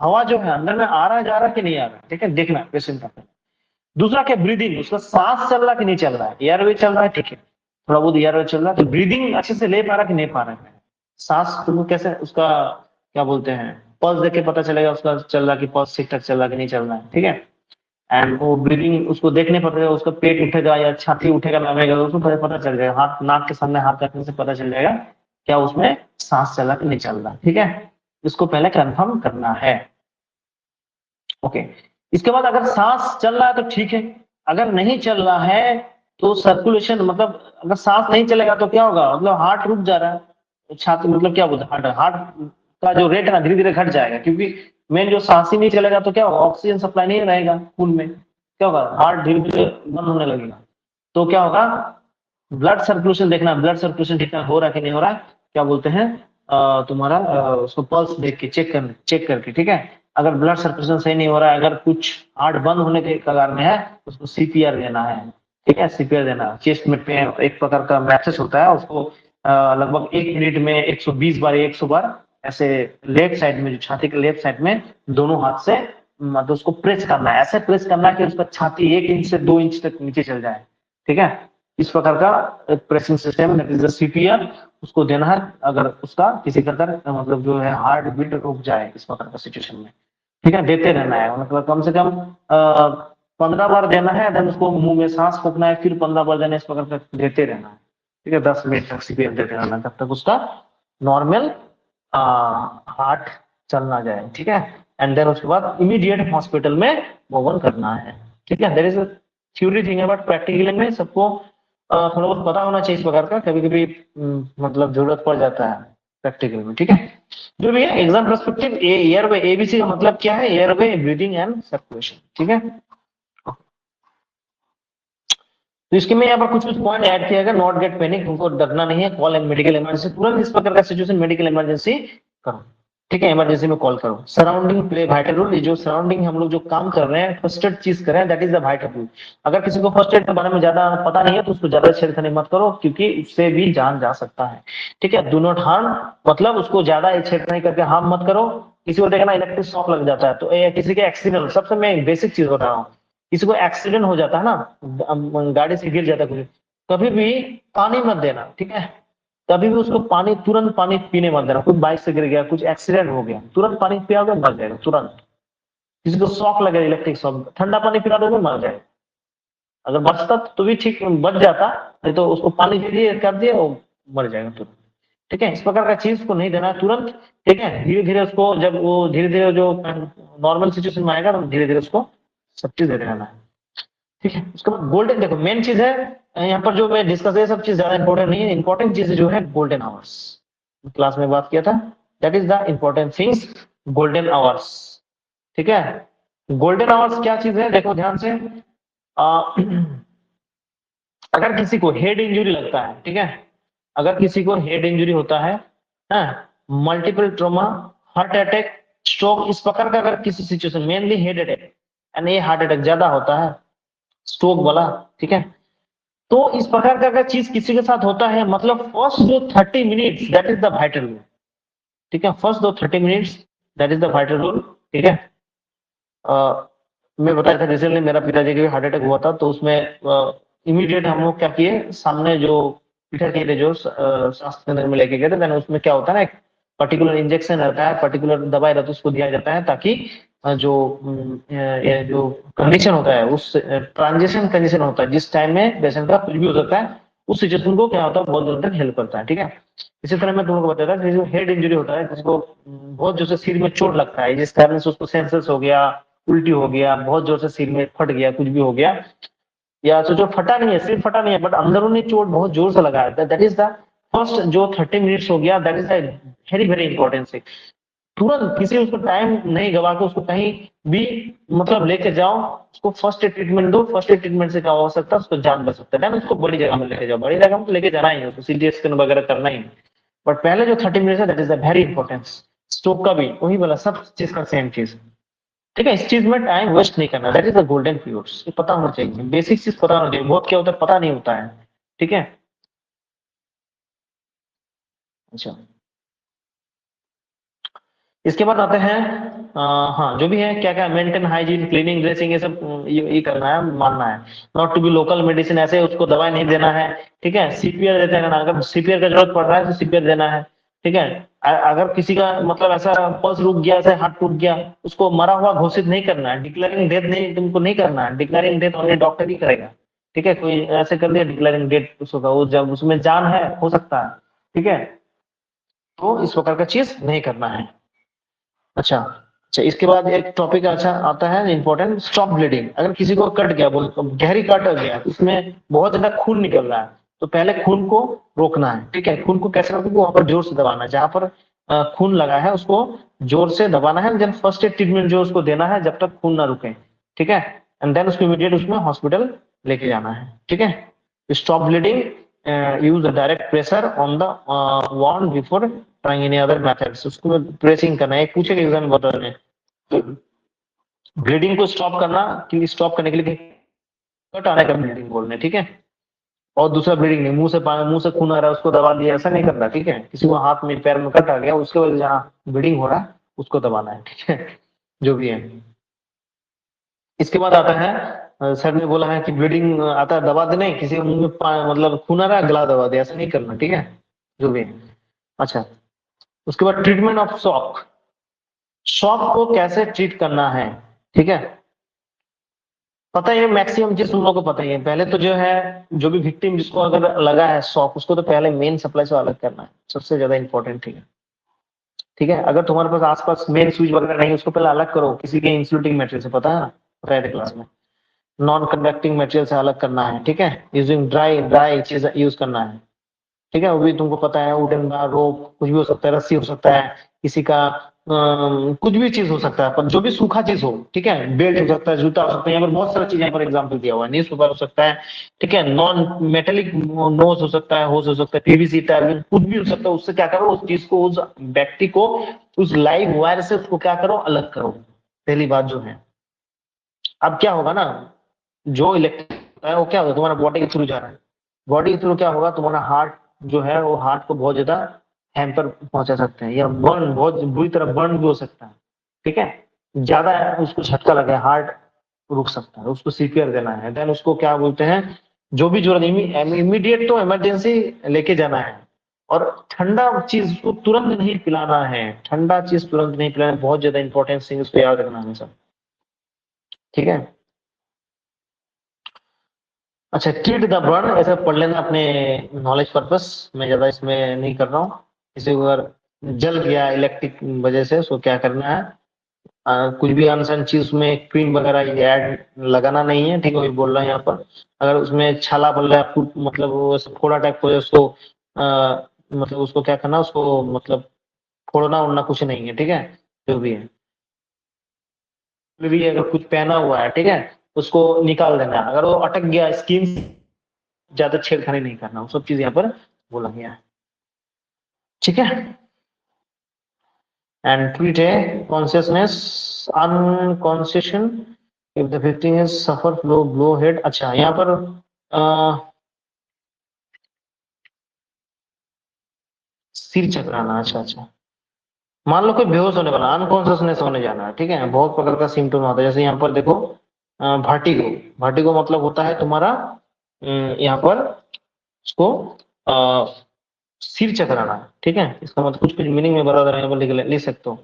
Speaker 1: हवा जो है अंदर में आ रहा है, जा रहा है कि नहीं आ रहा है। ठीक है, देखना है पेशेंट का। दूसरा क्या, ब्रीदिंग, उसका सांस चल रहा कि नहीं चल रहा है। एयर वे चल रहा है, ठीक है, थोड़ा बहुत एयर वे चल रहा है, तो ब्रीदिंग अच्छे से ले पा रहा कि नहीं पा रहा है। सांस तुमको कैसे उसका क्या बोलते हैं, पल्स देख के पता चलेगा उसका चल रहा कि पल्स ठीक ठाक चल रहा कि नहीं चल रहा है। ठीक है, एंड वो ब्रीदिंग उसको देखने पड़ेगा, उसका पेट उठेगा या छाती उठेगा नामेगा, उसको पता चल जाएगा। हाथ नाक के सामने हाथ रखने से पता चल जाएगा क्या उसमें सांस चला कि नहीं चल रहा। ठीक है, इसको पहले कंफर्म करना है। ओके, इसके बाद अगर सांस चल रहा है तो ठीक है, अगर नहीं चल रहा है तो सर्कुलेशन, मतलब अगर सांस नहीं चलेगा तो क्या होगा, मतलब हार्ट रुक जा रहा है, तो छाती मतलब क्या बोलते हैं, हार्ट हार्ट का जो रेट है ना धीरे धीरे घट जाएगा, क्योंकि मेन जो सांस ही नहीं चलेगा तो क्या होगा, ऑक्सीजन सप्लाई नहीं रहेगा खून में, क्या होगा, हार्ट धीरे धीरे बंद होने लगेगा। तो क्या होगा, ब्लड सर्कुलेशन देखना, ब्लड सर्कुलेशन ठीक ठाक हो रहा है कि नहीं हो रहा है, क्या बोलते हैं तुम्हारा उसको पल्स देख के चेक करके। ठीक है, अगर ब्लड सर्कुलेशन सही नहीं हो रहा है, अगर कुछ हार्ट बंद होने के कगार में है, उसको सीपीआर देना है। ठीक है, सीपीआर देना, चेस्ट में एक प्रकार का मैसेज होता है, उसको लगभग 1 मिनट में 120 बार 100 बार ऐसे लेफ्ट साइड में, जो छाती के लेफ्ट साइड में दोनों हाथ से मतलब उसको प्रेस करना है, ऐसे प्रेस करना है कि उसका छाती 1 इंच से 2 इंच तक नीचे चल जाए। ठीक है, इस प्रकार का प्रेसिंग सिस्टम सीपीआर उसको देना है, अगर उसका किसी प्रकार मतलब जो है हार्ट बीट रुक जाए इस प्रकार का सिचुएशन में। ठीक है, देते रहना है, मतलब कम से कम 15 बार देना है, देन उसको मुंह में सांस फूकना है, फिर 15 बार देना है, इस प्रकार का देते रहना है। ठीक है, 10 मिनट तक सीपीआर देते रहना है, तब तक उसका नॉर्मल हार्ट चलना जाए। ठीक है, एंड देन उसके बाद इमीडिएट हॉस्पिटल में मूव ऑन करना है। ठीक है, there is a theory thing है, बट प्रैक्टिकली में सबको थोड़ा बहुत पता होना चाहिए इस प्रकार का, कभी कभी मतलब जरूरत पड़ जाता है प्रैक्टिकल में। ठीक है, जो भी है एग्जाम पर्सपेक्टिव, एयरवे, एबीसी का मतलब क्या है, एयरवे, ब्रीदिंग एंड सर्कुलेशन। ठीक है, तो इसके में यहाँ पर कुछ कुछ पॉइंट ऐड किया गया, नॉट गेट पैनिक, तुमको डरना नहीं है, कॉल एंड मेडिकल इमरजेंसी, तुरंत इस प्रकार का सिचुएशन मेडिकल इमरजेंसी करो, ठीक है, इमरजेंसी में कॉल करो। सराउंडिंग प्ले वाइटल रोल, ये जो सराउंडिंग हम लोग जो काम कर रहे हैं, फर्स्ट एड चीज कर रहे हैं, that is the vital role. अगर किसी को फर्स्ट एड के बारे में ज्यादा पता नहीं है तो उसको ज्यादा छेड़खानी मत करो, क्योंकि उससे भी जान जा सकता है, ठीक है। डू नॉट हार्म, मतलब उसको ज्यादा छेड़खानी करके हार्म मत करो। किसी को देखना इलेक्ट्रिक शॉक लग जाता है तो किसी के एक्सीडेंट, सबसे मैं बेसिक चीज बता रहा हूँ, किसी को एक्सीडेंट हो जाता है ना, गाड़ी से गिर जाता है कुछ, कभी भी पानी मत देना, ठीक है। कभी भी उसको पानी, तुरंत पानी पीने मत देना। कोई बाइक से गिर गया, कुछ एक्सीडेंट हो गया, तुरंत पानी पियाओगे मर जाएगा तुरंत। किसी को शॉक लगे, इलेक्ट्रिक शॉक, ठंडा पानी पिला दोगे मर जाएगा। अगर बचता तो भी ठीक, बच जाता, नहीं तो उसको पानी दे दिए, कर दिए, वो मर जाएगा तुरंत, ठीक है। इस प्रकार का चीज को नहीं देना है तुरंत, ठीक है। धीरे धीरे उसको, जब वो धीरे धीरे जो नॉर्मल सिचुएशन में आएगा तो धीरे धीरे उसको सब चीज देते रहना है, ठीक है। उसके बाद गोल्डन, देखो मेन चीज है यहाँ पर जो मैं डिस्कस, ये सब चीज ज्यादा इंपॉर्टेंट नहीं है, इंपॉर्टेंट चीज जो है गोल्डन आवर्स, क्लास में बात किया था, that is the important things, golden hours, ठीक है। गोल्डन आवर्स क्या चीज है, देखो ध्यान से। आ, अगर किसी को हेड इंजरी लगता है, ठीक है, अगर किसी को हेड इंजरी होता है, multiple trauma, heart attack, stroke, इस प्रकार का अगर किसी situation, mainly head attack and ये हार्ट अटैक ज्यादा होता है, स्ट्रोक वाला, ठीक है। तो इस प्रकार का अगर चीज किसी के साथ होता है, मतलब फर्स्ट जो 30 minutes that is the vital rule, ठीक है। फर्स्ट दो 30 minutes that is the vital rule, ठीक है। मैं बताया था रिसेंटली मेरा पिताजी को हार्ट अटैक हुआ था, तो उसमें इमीडिएट हम लोग क्या किए, सामने जो पीटर के लिए जो स्वास्थ्य केंद्र में लेके गए थे, देन उसमें क्या होता है ना, एक पर्टिकुलर इंजेक्शन रहता है, पर्टिकुलर दवाई रहता है, उसको दिया जाता है ताकि ये जो कंडीशन होता है, उस ट्रांजिशन कंडीशन होता है जिस टाइम में पेशेंट का कुछ भी हो सकता है, उस सिचुएशन को क्या होता है, बहुत देर तक हेल्प करता है, ठीक है। इसी तरह मैं तुमको बताया था कि जो हेड इंजरी होता है, जिसको बहुत जोर से सिर में चोट लगता है, जिस कारण से उसको सेंसस हो गया, उल्टी हो गया, बहुत जोर से सिर में फट गया, कुछ भी हो गया, या तो जो फटा नहीं है, सिर फटा नहीं है, बट अंदरूनी चोट बहुत जोर से लगा है, दैट इज द फर्स्ट जो 30 मिनट्स हो गया, that is the very very important thing. तुरंत किसी उसको टाइम नहीं गवा के उसको कहीं भी मतलब लेके जाओ, उसको फर्स्ट एड ट्रीटमेंट दो। फर्स्ट एड ट्रीटमेंट से क्या हो सकता है, उसको जान बच सकता है, उसको बड़ी जगह में लेके जाओ, बड़ी जगह में तो लेके जाना ही है, उसको सीटी स्कैन वगैरह करना ही है। बट पहले जो 30 मिनट्स है, that is the very important. Stroke का भी वही बोला, सब चीज का सेम चीज, ठीक है। इस चीज में टाइम वेस्ट नहीं करना, that is the golden periods, ये पता होना चाहिए, बेसिक चीज पता होना चाहिए, बहुत क्या होता है पता नहीं होता है, ठीक है। अच्छा, इसके बाद आते हैं हाँ, जो भी है क्या क्या मेंटेन हाइजीन, क्लीनिंग, ड्रेसिंग, ये सब ये करना है, मानना है। Not to be local medicine, ऐसे उसको दवाई नहीं देना है, ठीक है। सीपीआर देते हैं, अगर सीपीआर का जरूरत पड़ रहा है तो सीपीआर देना है, ठीक है। अगर किसी का मतलब ऐसा पल्स रुक गया, ऐसे हाथ टूट गया, उसको मरा हुआ घोषित नहीं करना है, डिक्लेयरिंग डेथ नहीं, तुमको नहीं करना है, डिक्लेयरिंग डेथ ओनली डॉक्टर ही करेगा, ठीक है। कोई ऐसे कर दिया डिक्लेयरिंग डेथ उसका, वो जब उसमें जान है हो सकता है, ठीक है। तो इस प्रकार का चीज नहीं करना है। अच्छा अच्छा, इसके बाद एक टॉपिक अच्छा आता है इंपॉर्टेंट, स्टॉप ब्लीडिंग। अगर किसी को कट गया, बोल गहरी कट हो गया, उसमें बहुत ज्यादा खून निकल रहा है, तो पहले खून को रोकना है, ठीक है। खून को कैसे रोकेंगे, वहां पर जोर से दबाना है, जहां पर खून लगा है उसको जोर से दबाना है, देन फर्स्ट एड ट्रीटमेंट जो उसको देना है जब तक खून ना रुके, ठीक है। एंड देन उसको इमीडिएट उसमें हॉस्पिटल लेके जाना है, ठीक है। Stop bleeding, use direct pressure on the wound before trying any other methods, उसको प्रेसिंग करना है। एक पूछे एग्जाम बता रहे हैं, ब्लीडिंग को स्टॉप करना, कि स्टॉप करने के लिए कट आने का ब्लीडिंग बोलने, ठीक है। और दूसरा ब्लीडिंग नहीं, मुंह से खून आ रहा है उसको दबा दिया, ऐसा नहीं करना, ठीक है। किसी को हाथ में पैर में कट आ गया, उसके वजह से जहाँ ब्लीडिंग हो रहा है उसको दबाना है, ठीक है, जो भी है। इसके बाद आता है, सर ने बोला है कि ब्लीडिंग आता है दबा देना ही, किसी के मुंह में मतलब खून आ रहा है गला दबा दे, ऐसा नहीं करना, ठीक है, जो भी है। अच्छा, उसके बाद ट्रीटमेंट ऑफ शॉक, शॉक को कैसे ट्रीट करना है, ठीक है। पता है मैक्सिमम चीज तुम लोगों को पता ही है। पहले तो जो है, जो भी विक्टिम जिसको अगर लगा है शॉक, उसको तो पहले मेन सप्लाई से अलग करना है, सबसे ज्यादा इंपॉर्टेंट, ठीक है, ठीक है। अगर तुम्हारे पास आसपास मेन स्विच वगैरह नहीं है, उसको पहले अलग करो किसी के इंसुलेटिंग मटेरियल से, पता है ना, बताया था क्लास में। नॉन कंडक्टिंग मटेरियल से अलग करना है, ठीक है। यूजिंग ड्राई ड्राई चीज यूज करना है, ठीक है। वो भी तुमको पता है, वुडन बार, रोप, कुछ भी हो सकता है, रस्सी हो सकता है, किसी का कुछ भी चीज हो सकता है, पर जो भी सूखा चीज हो, ठीक है, बेल्ट हो सकता है, जूता हो सकता है, यहाँ पर बहुत सारी चीजें यहाँ पर एग्जाम्पल दिया हुआ है, न्यूज पेपर हो सकता है, ठीक है, नॉन मेटेलिक नोज हो सकता है, होज हो सकता है, पीवीसी टायर, कुछ भी हो सकता है। उससे क्या करो, उस चीज को, उस व्यक्ति को, उस लाइव वायर से उसको क्या करो, अलग करो, पहली बात जो है। अब क्या होगा ना, जो इलेक्ट्रिक होता है वो क्या होगा, तुम्हारा बॉडी के थ्रू जा रहा है, बॉडी के थ्रू क्या होगा, तुम्हारा हार्ट जो है वो हार्ट को बहुत ज्यादा हैम्पर पहुंचा सकते हैं, या बर्न, बहुत बुरी तरह बर्न भी हो सकता है, ठीक है, ज्यादा उसको झटका लगे, हार्ट रुक सकता है, उसको सीपीआर देना है, देन उसको क्या बोलते हैं, जो भी जरूरत, इमीडिएट तो इमरजेंसी लेके जाना है। और ठंडा चीज को तुरंत नहीं पिलाना है, ठंडा चीज तुरंत नहीं पिलाना, बहुत ज्यादा इंपॉर्टेंट थिंग, उसको याद रखना हमेशा, ठीक है। अच्छा, किड द बर्न ऐसा पढ़ लेना अपने नॉलेज पर्पस, मैं ज्यादा इसमें नहीं कर रहा हूँ। किसी को अगर जल गया इलेक्ट्रिक वजह से, उसको क्या करना है, कुछ भी अनसन चीज उसमें क्रीम वगैरह ऐड लगाना नहीं है, ठीक है, वही बोल रहा है यहाँ पर। अगर उसमें छाला पड़ रहा है, मतलब वो ऐसे फोड़ा टाइप हो जाए, उसको मतलब उसको क्या करना, उसको मतलब फोड़ना उड़ना कुछ नहीं है, ठीक है, जो भी है। भी अगर कुछ पहना हुआ है, ठीक है, उसको निकाल देना है, अगर वो अटक गया स्किन, ज्यादा छेड़खानी नहीं करना, वो सब चीज यहाँ पर बोला गया है, ठीक है। एंड ट्रीट है consciousness unconsciousness if the victim is suffer flow blow head. अच्छा, यहाँ पर सिर चकराना, अच्छा अच्छा, मान लो कोई बेहोश होने वाला, अनकॉन्सियसनेस होने जाना है, ठीक है, बहुत प्रकार का सिम्टम आता है, जैसे यहाँ पर देखो, वर्टिगो, वर्टिगो मतलब होता है तुम्हारा यहाँ पर उसको सिर चकराना, ठीक है, इसका मतलब कुछ कुछ मीनिंग में बराबर यहाँ पर लिख सकते हो।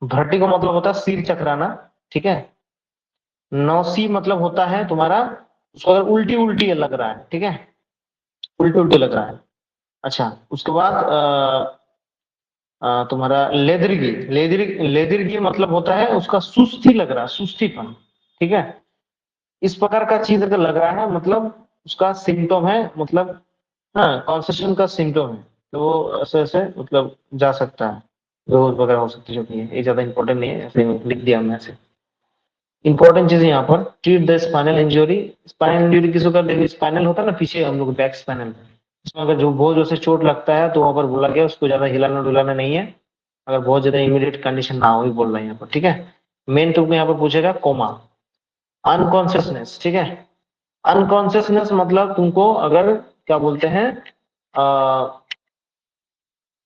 Speaker 1: वर्टिगो मतलब होता है सिर चकराना, ठीक है। नौसी मतलब होता है तुम्हारा, उसको अगर उल्टी उल्टी लग रहा है, ठीक है, उल्टी उल्टी लग रहा है। अच्छा, उसके बाद तुम्हारा लेदरगी, लेदरगी मतलब होता है उसका सुस्ती लग रहा है, सुस्तीपन, ठीक है। इस प्रकार का चीज अगर लग रहा है, मतलब उसका सिम्टम है, मतलब हाँ, कॉन्सेशन का सिम्टम है, तो वो ऐसे ऐसे मतलब जा सकता है, रोज वगैरह हो सकती है, जो कि है, ये ज्यादा इंपॉर्टेंट नहीं है, ऐसे लिख दिया हमने ऐसे। इंपॉर्टेंट चीज यहाँ पर, treat the spinal injury, spinal injury किसी का, देखिए स्पाइनल होता है ना पीछे हम लोग बैक स्पाइनल, इसमें अगर जो बहुत जोर से चोट लगता है तो वहां पर बोला गया उसको ज्यादा हिलाना डुलाना नहीं है, अगर बहुत ज्यादा इमीडिएट कंडीशन ना हो, ही बोल रहे हैं यहाँ पर, ठीक है। मेन टूक में यहाँ पर पूछेगा कोमा, अनकॉन्सियसनेस, ठीक है। अनकॉन्सियसनेस मतलब तुमको अगर क्या बोलते हैं,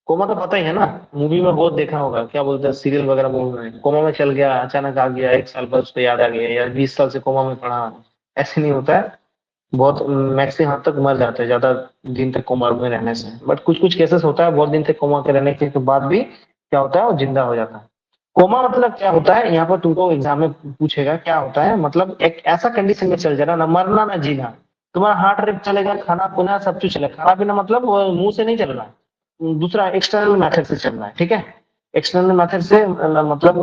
Speaker 1: कोमा तो पता ही है ना, मूवी में बहुत देखा होगा, क्या बोलते हैं सीरियल वगैरह मूवी में, कोमा में चल गया, अचानक आ गया, एक साल बाद उसको याद आ गया, या 20 साल से कोमा में पड़ा, ऐसे नहीं होता है, बहुत मैक्सिमम हद तक मर जाते हैं ज्यादा दिन तक कोमा में रहने से, बट कुछ कुछ केसेस होता है बहुत दिन तक कोमा के रहने के बाद भी क्या होता है, वो जिंदा हो जाता है। कोमा मतलब क्या होता है, यहाँ पर तुमको एग्जाम में पूछेगा क्या होता है, मतलब एक ऐसा कंडीशन में चल जाना, ना मरना ना जीना, तुम्हारा हार्ट रेट चलेगा, खाना पीना सब कुछ चलेगा, खाना पीना मतलब वो मुंह से नहीं चल रहा है, दूसरा एक्सटर्नल मेथड से चल रहा है, ठीक है। एक्सटर्नल मेथड से मतलब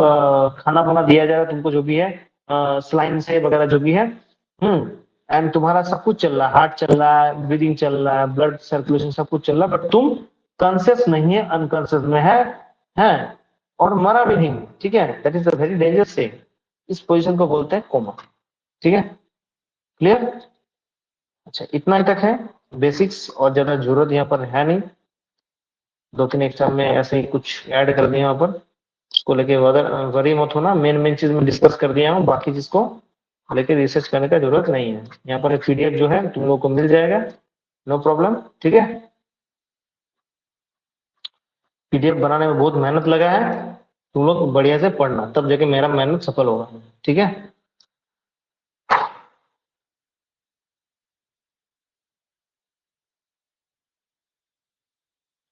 Speaker 1: खाना पाना दिया जाएगा तुमको, जो भी है सलाइन से वगैरह जो भी है, एंड तुम्हारा सब कुछ चल रहा है, हार्ट चल रहा है, ब्रीदिंग चल रहा है, ब्लड सर्कुलेशन सब कुछ चल रहा है, बट तुम कॉन्शियस नहीं है, अनकॉन्शियस में है, और मरा भी नहीं, ठीक है, that is a very dangerous state, इस पोजीशन को बोलते हैं कोमा, ठीक है, क्लियर। अच्छा, इतना ही तक है बेसिक्स, और ज्यादा जरूरत यहाँ पर है नहीं, दो तीन एग्जाम में ऐसे ही कुछ ऐड कर दिया यहाँ पर, उसको लेके वरी मत होना, मेन मेन चीज में डिस्कस कर दिया हूँ, बाकी चीज को लेके रिसर्च करने का जरूरत नहीं है, यहाँ पर एक पीडीएफ जो है तुम लोग को मिल जाएगा, नो प्रॉब्लम, ठीक है। पीडीएफ बनाने में बहुत मेहनत लगा है, तुम लोग बढ़िया से पढ़ना, तब जाके मेरा मेहनत सफल होगा, ठीक है।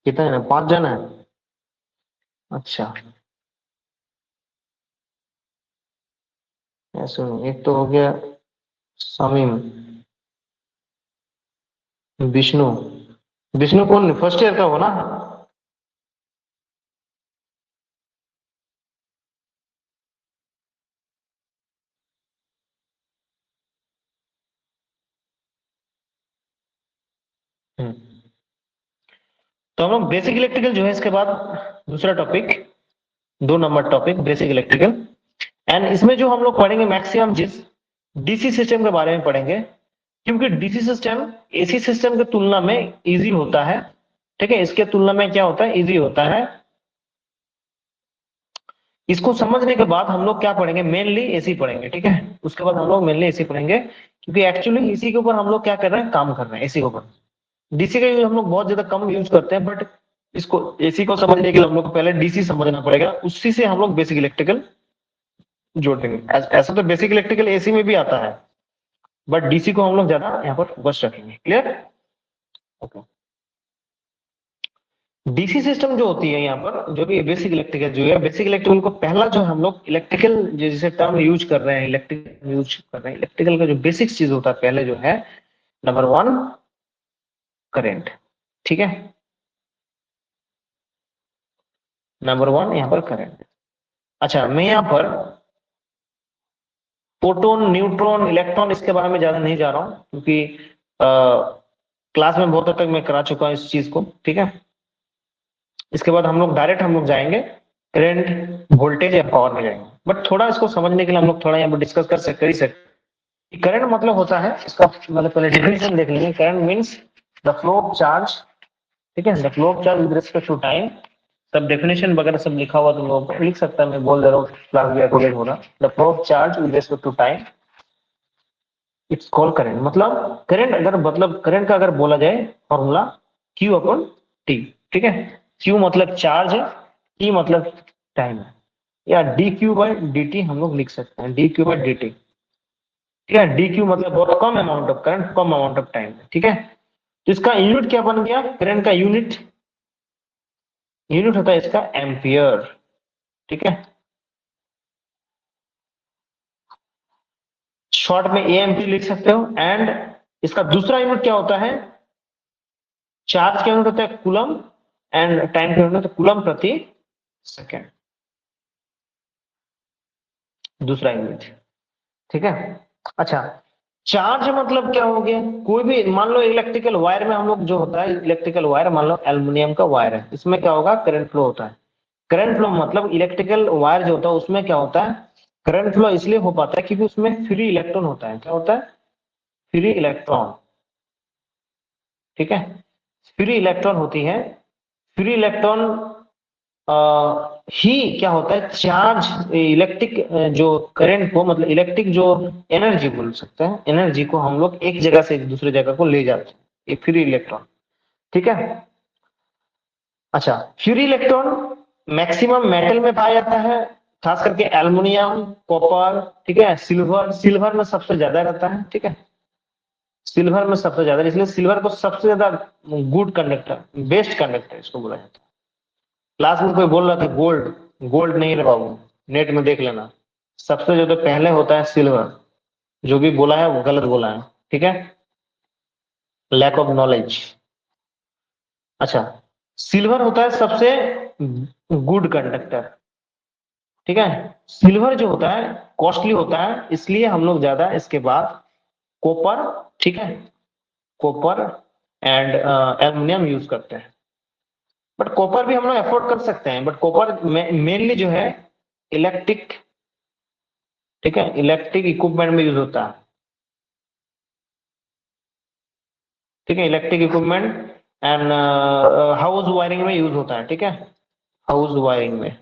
Speaker 1: कितने जन है, 5 जन है, अच्छा, ऐसे एक तो हो गया समीम, विष्णु, विष्णु कौन, फर्स्ट ईयर का हो ना। तो हम लोग बेसिक इलेक्ट्रिकल जो है इसके बाद दूसरा topic 2 number topic basic electrical. And इसमें जो हम लोग पढ़ेंगे मैक्सिमम चीज डीसी सिस्टम के बारे में पढ़ेंगे, क्योंकि डीसी सिस्टम एसी सिस्टम की तुलना में इजी होता है। ठीक है, इसके तुलना में क्या होता है, इजी होता है। इसको समझने के बाद हम लोग क्या पढ़ेंगे, मेनली एसी पढ़ेंगे। ठीक है, उसके बाद हम लोग मेनली एसी पढ़ेंगे, क्योंकि एक्चुअली एसी के ऊपर हम लोग क्या कर रहे हैं, काम कर रहे हैं एसी के ऊपर। डीसी का यूज हम लोग बहुत ज्यादा कम यूज करते हैं, बट इसको एसी को समझने के लिए हम लोग को पहले डीसी समझना पड़ेगा, उसी से हम लोग बेसिक इलेक्ट्रिकल जोड़ेंगे। ऐसा तो बेसिक इलेक्ट्रिकल एसी में भी आता है, बट डीसी को हम लोग ज्यादा यहाँ पर फोकस रखेंगे। क्लियर? ओके। डीसी सिस्टम जो होती है यहाँ पर, जो भी बेसिक इलेक्ट्रिकल जो है, बेसिक इलेक्ट्रिकल को पहला जो हम लोग इलेक्ट्रिकल जैसे टर्म यूज कर रहे हैं, इलेक्ट्रिकल का जो बेसिक चीज होता है पहले जो है, नंबर 1 करंट। ठीक है, नंबर 1 यहाँ पर करंट। अच्छा, मैं यहाँ पर प्रोटॉन, न्यूट्रॉन, इलेक्ट्रॉन इसके बारे में ज्यादा नहीं जा रहा हूँ, क्योंकि क्लास में बहुत हद तक मैं करा चुका हूँ इस चीज को। ठीक है, इसके बाद हम लोग डायरेक्ट हम लोग जाएंगे करंट, वोल्टेज या पावर में जाएंगे। बट थोड़ा इसको समझने के लिए हम लोग थोड़ा यहाँ पर डिस्कस कर ही सकते। करंट मतलब होता है, इसका मतलब पहले डेफिनेशन देख लीजिए। Current means the flow of charge. ठीक है, the flow of charge with respect to time. सब डेफिनेशन वगैरह सब लिखा हुआ तुम लोगों को लिख सकता है, मैं बोल दे रहा हूँ, क्लास भी अकोडेट हो रहा। The flow of charge with respect to time, it's called current. मतलब करंट अगर मतलब करंट का अगर बोला जाए फॉर्मूला Q अपॉन T। ठीक है, Q मतलब चार्ज है, T मतलब टाइम है, या dQ बाई dt हम लोग लिख सकते हैं, dQ बाई dt। ठीक है, dQ मतलब बहुत कम अमाउंट ऑफ करंट, कम अमाउंट ऑफ टाइम। ठीक है, तो इसका यूनिट क्या बन गया, करंट का यूनिट होता है इसका एम्पियर। ठीक है, शॉर्ट में एएमपी लिख सकते हो। एंड इसका दूसरा यूनिट क्या होता है, चार्ज का यूनिट होता है कूलम, एंड टाइम का यूनिट होता है कूलम प्रति सेकेंड, दूसरा यूनिट। ठीक है, अच्छा, चार्ज मतलब क्या हो गया, कोई भी मान लो इलेक्ट्रिकल वायर में हम लोग जो होता है, इलेक्ट्रिकल वायर मान लो एल्युमिनियम का वायर है, इसमें क्या होगा, करंट फ्लो होता है। करंट फ्लो मतलब इलेक्ट्रिकल वायर जो होता है उसमें क्या होता है, करंट फ्लो इसलिए हो पाता है क्योंकि उसमें फ्री इलेक्ट्रॉन होता है। क्या होता है, फ्री इलेक्ट्रॉन। ठीक है, फ्री इलेक्ट्रॉन होती है, फ्री इलेक्ट्रॉन ही क्या होता है, चार्ज इलेक्ट्रिक जो करंट को मतलब इलेक्ट्रिक जो एनर्जी बोल सकते हैं, एनर्जी को हम लोग एक जगह से दूसरी जगह को ले जाते हैं, ये फ्री इलेक्ट्रॉन। ठीक है, अच्छा, फ्री इलेक्ट्रॉन मैक्सिमम मेटल में पाया जाता है, खास करके एल्युमिनियम, कॉपर। ठीक है, सिल्वर, सिल्वर में सबसे ज्यादा रहता है। ठीक है, सिल्वर में सबसे ज्यादा, इसलिए सिल्वर को सबसे ज्यादा गुड कंडक्टर, बेस्ट कंडक्टर इसको बोला जाता है। क्लास में कोई बोल रहा था गोल्ड, गोल्ड नहीं रे बाबू, नेट में देख लेना, सबसे ज्यादा पहले होता है सिल्वर। जो भी बोला है वो गलत बोला है। ठीक है, लैक ऑफ नॉलेज। अच्छा, सिल्वर होता है सबसे गुड कंडक्टर। ठीक है, सिल्वर जो होता है कॉस्टली होता है, इसलिए हम लोग ज्यादा इसके बाद कॉपर, ठीक है, कॉपर एंड एल्युमिनियम यूज करते हैं। बट कॉपर भी हम लोग अफोर्ड कर सकते हैं, बट कॉपर मेनली जो है इलेक्ट्रिक, ठीक है, इलेक्ट्रिक इक्विपमेंट में यूज होता है। ठीक है, electric equipment and house wiring में यूज होता है। ठीक है, हाउस वायरिंग में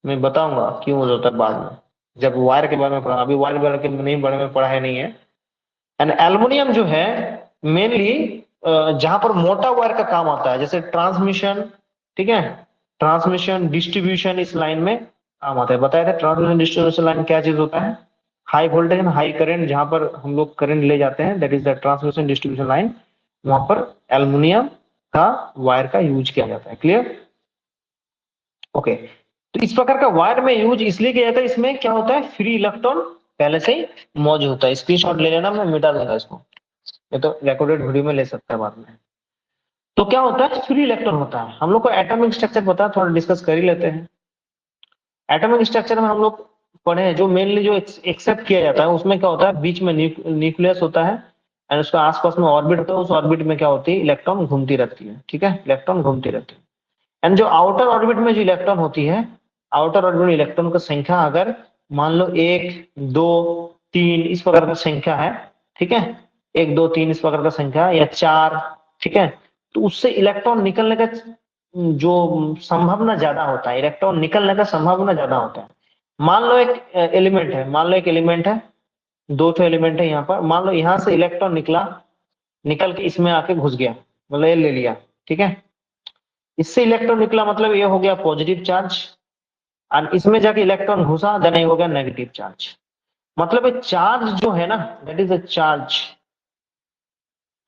Speaker 1: मैं बताऊंगा क्यों यूज होता है बाद में, जब वायर के बारे में पढ़ा, अभी वायर के नहीं बारे में पढ़ा है नहीं है। एंड एल्युमिनियम जो है मेनली जहां पर मोटा वायर का काम आता है, जैसे ट्रांसमिशन, ठीक है, ट्रांसमिशन डिस्ट्रीब्यूशन, इस लाइन में काम आता है। बताया था ट्रांसमिशन डिस्ट्रीब्यूशन लाइन क्या चीज होता है, high voltage and high current जहां पर हम लोग करंट ले जाते हैं, that is the transmission distribution line, वहां पर एल्युमिनियम का वायर का यूज किया जाता है। क्लियर? ओके, तो इस प्रकार का वायर में यूज इसलिए किया जाता है, इसमें क्या होता है, फ्री इलेक्ट्रॉन पहले से ही मौजूद होता है। स्क्रीनशॉट ले लेना, मैं मिटा दूंगा इसको, ये तो रिकॉर्डेड वीडियो में ले सकते हैं बाद में। तो क्या होता है, फ्री इलेक्ट्रॉन होता है। हम लोग को एटॉमिक स्ट्रक्चर पता है, थोड़ा डिस्कस कर ही लेते हैं। एटॉमिक स्ट्रक्चर में हम लोग पढ़े हैं, जो मेनली जो एक्सेप्ट किया जाता है उसमें क्या होता है, बीच में न्यूक्लियस होता है एंड उसका आसपास में ऑर्बिट होता है, उस ऑर्बिट में क्या होती है, इलेक्ट्रॉन घूमती रहती है। ठीक है, इलेक्ट्रॉन घूमती रहती है। एंड जो आउटर ऑर्बिट में जो इलेक्ट्रॉन होती है, आउटर ऑर्बिट में इलेक्ट्रॉन की संख्या अगर मान लो 1 2 3 इस प्रकार का संख्या है, ठीक है, 1 2 3 इस प्रकार का संख्या या 4, ठीक है, तो उससे इलेक्ट्रॉन निकलने का जो संभावना ज्यादा होता है, इलेक्ट्रॉन निकलने का संभावना ज्यादा होता है। मान लो एक एलिमेंट है, मान लो एक एलिमेंट है, दो तो एलिमेंट है यहाँ पर, मान लो यहाँ से इलेक्ट्रॉन निकला, निकल के इसमें आके घुस गया, मतलब ये ले लिया, ठीक है, इससे इलेक्ट्रॉन निकला मतलब ये हो गया पॉजिटिव चार्ज, और इसमें जाके इलेक्ट्रॉन घुसा देन ये हो गया नेगेटिव चार्ज। मतलब ये चार्ज जो है ना, दैट इज अ चार्ज,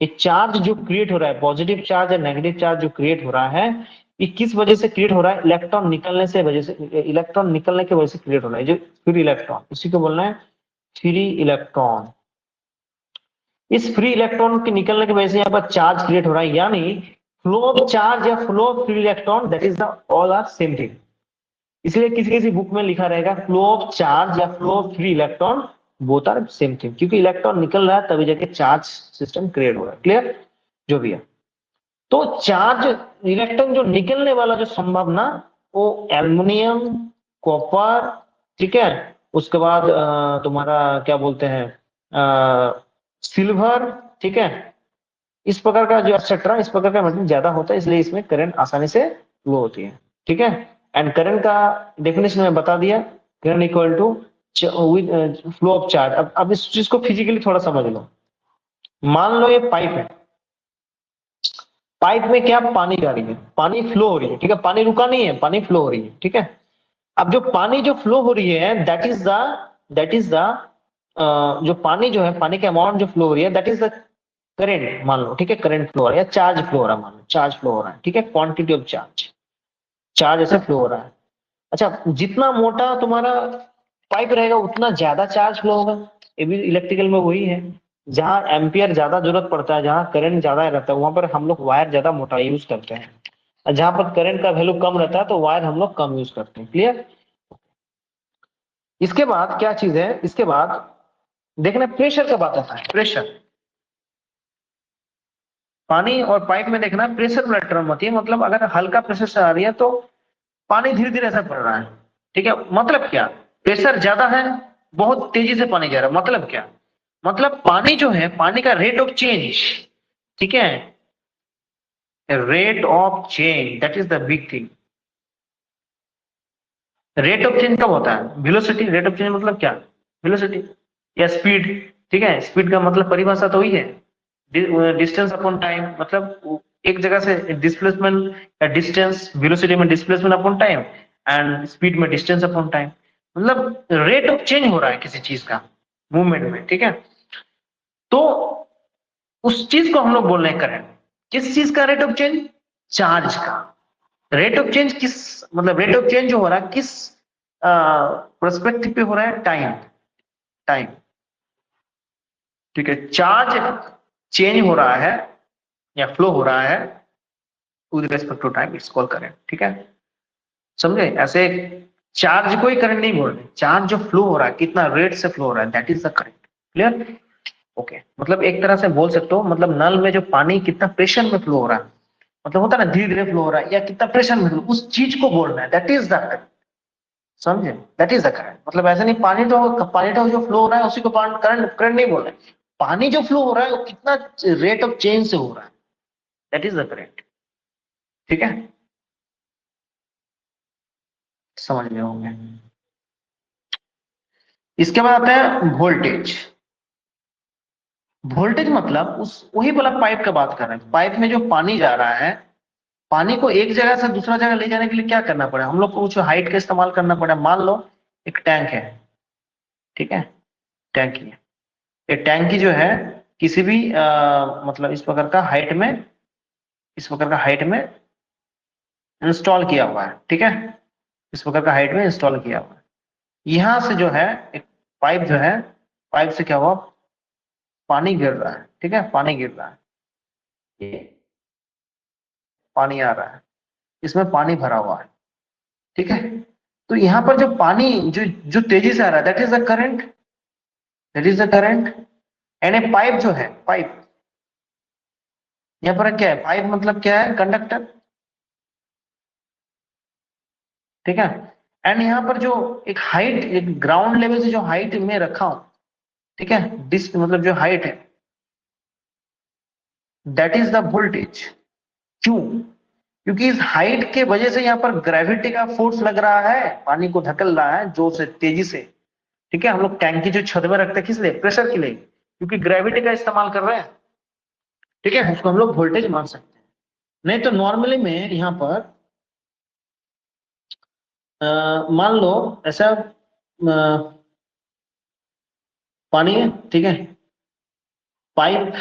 Speaker 1: ये चार्ज जो क्रिएट हो रहा है, पॉजिटिव चार्ज या नेगेटिव चार्ज जो क्रिएट हो रहा है, ये किस वजह से क्रिएट हो रहा है, इलेक्ट्रॉन निकलने से वजह से, इलेक्ट्रॉन निकलने की वजह से क्रिएट हो रहा है, जो फ्री इलेक्ट्रॉन, इसी को बोलना है फ्री इलेक्ट्रॉन। इस फ्री इलेक्ट्रॉन के निकलने की वजह से यहाँ पर चार्ज क्रिएट हो रहा है, यानी फ्लो ऑफ चार्ज या flow of free electron, that is the all are same thing. इसलिए किसी किसी बुक में लिखा रहेगा फ्लो ऑफ चार्ज या flow of free electron, both are same thing, क्योंकि इलेक्ट्रॉन निकल रहा है तभी जाके चार्ज सिस्टम क्रिएट हो रहा है। क्लियर, जो भी है। तो चार्ज इलेक्ट्रॉन जो निकलने वाला जो संभावना, वो एल्युमिनियम, कॉपर, ठीक है, उसके बाद तुम्हारा क्या बोलते हैं, सिल्वर, ठीक है, इस प्रकार का जो एक्सेट्रा, इस प्रकार का मेटेरियल ज्यादा होता है, इसलिए इसमें करंट आसानी से फ्लो होती है, ठीक है। एंड करंट का डेफिनेशन में बता दिया, current equal to flow of charge. अब इस चीज को फिजिकली थोड़ा समझ लो। मान लो ये पाइप है, पाइप में क्या पानी जा रही है, पानी फ्लो हो रही है, ठीक है, पानी रुका नहीं है, पानी फ्लो हो रही है, ठीक है। अब जो पानी जो फ्लो हो रही है, दैट इज द जो पानी जो है, पानी का अमाउंट जो फ्लो हो रही है, दैट इज द करंट, मान लो, ठीक है, करंट फ्लो हो रहा है या चार्ज फ्लो हो रहा है, मान लो चार्ज फ्लो हो रहा है, ठीक है, क्वांटिटी ऑफ चार्ज, चार्ज ऐसे फ्लो हो रहा है। अच्छा, जितना मोटा तुम्हारा पाइप रहेगा उतना ज्यादा चार्ज फ्लो होगा, ये भी इलेक्ट्रिकल में वही है। जहां एम्पियर ज्यादा जरूरत पड़ता है, जहां करंट ज्यादा रहता है, वहां पर हम लोग वायर ज्यादा मोटा यूज करते हैं, और जहां पर करंट का वैल्यू कम रहता है तो वायर हम लोग कम यूज करते हैं। क्लियर। इसके बाद क्या चीज है, इसके बाद देखना प्रेशर का बात आता है, प्रेशर। पानी और पाइप में देखना प्रेशर वाला टर्म होती है, मतलब अगर हल्का प्रेशर से आ रही है तो पानी धीरे धीरे ऐसा पड़ रहा है, ठीक है, मतलब क्या, प्रेशर ज्यादा है, बहुत तेजी से पानी जा रहा है, मतलब क्या, मतलब पानी जो है, पानी का रेट ऑफ चेंज, ठीक है, rate of change, that is the big thing. Rate of change कब होता है, वेलोसिटी, रेट ऑफ चेंज मतलब क्या, वेलोसिटी या स्पीड, ठीक है, स्पीड का मतलब परिभाषा तो वही है, डिस्टेंस अपॉन टाइम, मतलब एक जगह से डिस्प्लेसमेंट या डिस्टेंस, वेलोसिटी में displacement upon time, and speed में डिस्टेंस अपॉन टाइम, मतलब रेट ऑफ चेंज हो रहा है किसी चीज का मूवमेंट में, ठीक है। तो उस चीज को हम लोग बोल रहे हैं करंट। किस चीज का रेट ऑफ चेंज, चार्ज का रेट ऑफ चेंज, किस मतलब रेट ऑफ चेंज जो हो रहा है किस पर्सपेक्टिव पे हो रहा है, टाइम, टाइम, ठीक है, चार्ज चेंज हो रहा है या फ्लो हो रहा है with respect to time, it's called current, ठीक है, समझे। ऐसे चार्ज को ही करंट नहीं बोल रहे, चार्ज जो फ्लो हो रहा है, कितना रेट से फ्लो हो रहा है, that is the current. Clear, okay. मतलब एक तरह से बोल सकते हो, मतलब नल में जो पानी कितना प्रेशर में फ्लो हो रहा है, मतलब होता है ना धीरे धीरे फ्लो हो रहा है या कितना प्रेशर में, उस चीज को बोल रहा है, दैट इज द करंट, समझे, दैट इज द करंट। मतलब ऐसा नहीं पानी तो जो फ्लो हो रहा है उसी को करंट करंट नहीं बोल रहे, पानी जो फ्लो हो रहा है वो कितना रेट ऑफ चेंज से हो रहा है, दैट इज द करंट, ठीक है, समझ में होंगे। इसके बाद आता है वोल्टेज। वोल्टेज मतलब उस वही वाला पाइप का बात कर रहे हैं, पाइप में जो पानी जा रहा है, पानी को एक जगह से दूसरा जगह ले जाने के लिए क्या करना पड़ा, हम लोग को कुछ हाइट का इस्तेमाल करना पड़ा। मान लो एक टैंक है, ठीक है, टैंकी है, ये टैंकी जो है किसी भी मतलब इस प्रकार का हाइट में, इस प्रकार का हाइट में इंस्टॉल किया हुआ है, ठीक है, इस प्रकार का हाइट में इंस्टॉल किया हुआ है। यहां से जो है एक पाइप जो है, पाइप से क्या हुआ, पानी गिर रहा है, ठीक है, पानी गिर रहा है, ये पानी आ रहा है, इसमें पानी भरा हुआ है, ठीक है। तो यहाँ पर जो पानी जो जो तेजी से आ रहा है, that is the current, that is the current. And pipe जो है, पाइप, यहाँ पर क्या है, पाइप मतलब क्या है, कंडक्टर, ठीक है। एंड यहाँ पर जो एक हाइट, एक ग्राउंड लेवल से जो हाइट में रखा हूं, ठीक है, डिस्क मतलब जो हाइट है, दैट इज द वोल्टेज। क्यों? क्योंकि इस हाइट के वजह से यहाँ पर ग्रेविटी का फोर्स लग रहा है, पानी को धकेल रहा है जोर से, तेजी से। ठीक है, हम लोग टैंकी जो छत में रखते हैं किस लिए? प्रेशर के लिए, क्योंकि ग्रेविटी का इस्तेमाल कर रहे हैं। ठीक है, उसको हम लोग वोल्टेज मान सकते हैं। नहीं तो नॉर्मली में यहाँ पर मान लो ऐसा पानी है, ठीक है, पाइप,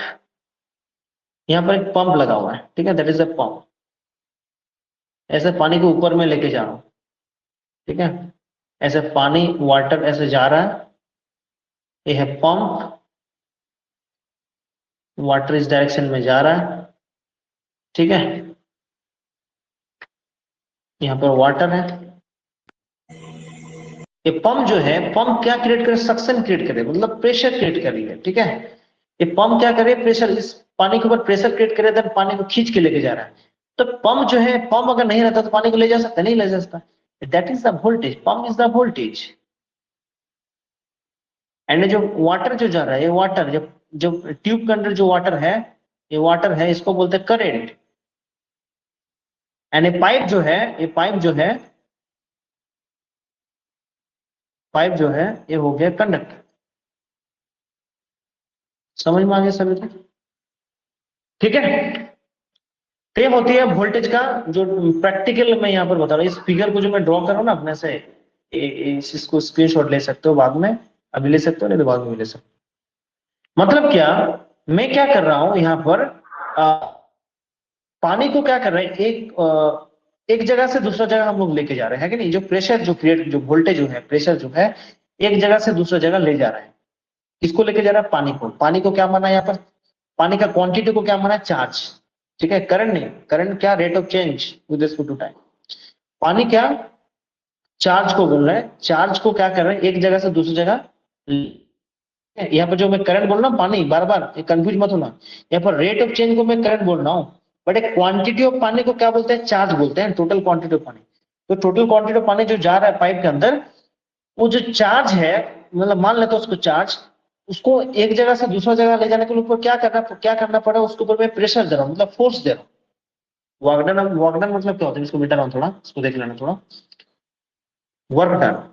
Speaker 1: यहाँ पर एक पंप लगा हुआ है, ठीक है, दैट इज अ पंप। ऐसे पानी को ऊपर में लेके जा रहा हूँ, ठीक है, ऐसे पानी वाटर ऐसे जा रहा है, ये है पंप, वाटर इस डायरेक्शन में जा रहा है, ठीक है, यहाँ पर वाटर है। ये पंप जो है, पंप क्या क्रिएट करे? सक्शन क्रिएट करे, मतलब प्रेशर क्रिएट कर रही है। ठीक है, ये पंप क्या करे? प्रेशर, इस पानी के ऊपर प्रेशर क्रिएट करे, देन पानी को खींच के लेके जा रहा है। तो पंप जो है, पंप अगर नहीं रहता तो पानी को ले जा सकता? नहीं ले जा सकता। That is the voltage, pump is the voltage. And जो वाटर जो जा रहा है, ये वाटर जब जब ट्यूब के अंदर जो वाटर है, ये वाटर है, इसको बोलते हैं करेंट। एंड ये पाइप जो है, ये पाइप जो है, पाइप जो है, ये हो गया कंडक्टर। समझ में आ गया सभी को? ठीक है, तो ये होती है वोल्टेज का जो प्रैक्टिकल मैं यहाँ पर बता रहा हूँ। इस फिगर को जो मैं ड्रॉ कर रहा हूँ ना अपने से, इसको स्क्रीनशॉट ले सकते हो बाद में, अभी ले सकते हो, नहीं तो बाद में भी ले सकते हो। मतलब क्या, मैं क्या कर रहा हूँ यहाँ पर, पानी को क्या कर रहे हैं, एक जगह से दूसरा जगह हम लोग लेके जा रहे हैं, है कि नहीं? जो प्रेशर जो क्रिएट, जो वोल्टेज जो है, प्रेशर जो है, एक जगह से दूसरा जगह ले जा रहा है। किसको लेके जा रहा है? पानी को। पानी को क्या माना है यहाँ पर? पानी का क्वांटिटी को क्या माना है? चार्ज। ठीक है, करंट नहीं, करंट क्या? Rate of change with respect to time. पानी क्या? चार्ज को बोल रहा है। चार्ज को क्या कर रहे हैं? एक जगह से दूसरी जगह। यहाँ पर जो मैं करंट बोल रहा हूँ, पानी, बार बार कंफ्यूज मत होना, यहाँ पर रेट ऑफ चेंज को मैं करंट बोल रहा हूँ, बट एक क्वांटिटी ऑफ पानी को क्या बोलते हैं? चार्ज बोलते हैं, टोटल क्वांटिटी ऑफ पानी। तो टोटल क्वांटिटी ऑफ पानी जो जा रहा है पाइप के अंदर, वो जो चार्ज है, मतलब मान लेते हैं उसको चार्ज, उसको एक जगह से दूसरा जगह ले जाने के लिए ऊपर क्या करना पड़ा? उसके ऊपर मैं प्रेशर दे रहा हूँ, मतलब फोर्स दे रहा हूँ। वर्क डन मतलब क्या होता है? इसको मिटा रहा हूँ थोड़ा, इसको देख लेना थोड़ा। वर्क डन,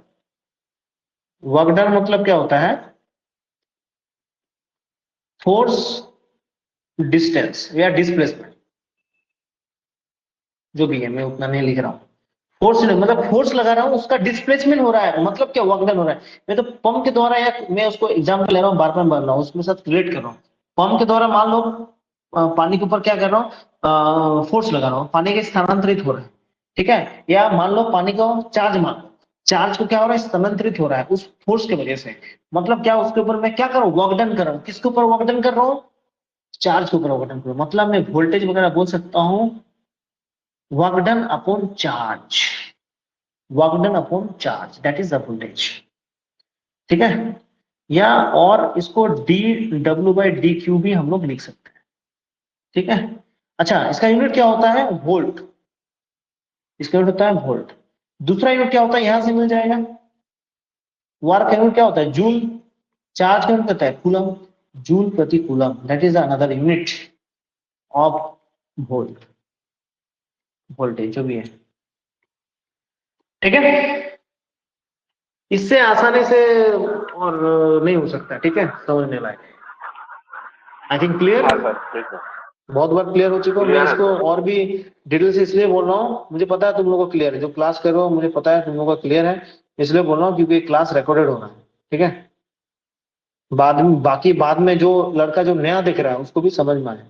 Speaker 1: वर्क डन मतलब क्या होता है? फोर्स, डिस्टेंस या डिस्प्लेसमेंट, जो भी है, मैं उतना नहीं लिख रहा हूँ। फोर्स मतलब फोर्स लगा रहा हूँ, उसका डिस्प्लेसमेंट हो रहा है, मतलब क्या? वर्क डन हो रहा है। मैं तो पंप के द्वारा, या मैं उसको एग्जांपल ले रहा हूँ, बार बार बन रहा हूँ, उसके साथ रिलेट कर रहा हूँ। पंप के द्वारा मान लो पानी के ऊपर क्या कर रहा हूँ? फोर्स लगा रहा हूँ, पानी के स्थानांतरित हो रहा है। ठीक है, या मान लो पानी का चार्ज, मान चार्ज को क्या हो रहा है? स्थानांतरित हो रहा है उस फोर्स की वजह से। मतलब क्या? उसके ऊपर मैं क्या कर रहा हूँ? वर्क डन कर रहा हूँ। किसके ऊपर वर्क डन कर रहा हूँ? चार्ज के ऊपर वर्क डन कर रहा हूँ। मतलब मैं वोल्टेज वगैरह बोल सकता हूँ work done upon charge, work done upon charge, that is the voltage. ठीक है, या और इसको D W by D Q भी हम लोग लिख सकते हैं। ठीक है, अच्छा, इसका यूनिट क्या होता है? वोल्ट। इसका यूनिट होता है वोल्ट। दूसरा यूनिट क्या होता है? यहां से मिल जाएगा। वर्क का यूनिट क्या होता है? जूल। चार्ज का यूनिट होता है कूलम, जूल प्रति coulomb, that is another unit of volt, voltage जो भी है। ठीक है, इससे आसानी से और नहीं हो सकता। ठीक है, समझने लायक। आई थिंक क्लियर,
Speaker 2: हाँ सर, ठीक है।
Speaker 1: बहुत बार क्लियर हो चुका हूँ मैं।
Speaker 2: क्लियर है
Speaker 1: इसको
Speaker 2: सर।
Speaker 1: और भी डिटेल से इसलिए बोल रहा हूँ, मुझे पता है तुम लोगों को क्लियर है, जो क्लास कर रहे हो मुझे पता है तुम लोगों को क्लियर है, इसलिए बोल रहा हूँ क्योंकि क्लास रिकॉर्डेड होना है। ठीक है, बाद में बाकी बाद में जो लड़का जो नया दिख रहा है उसको भी समझ में आए।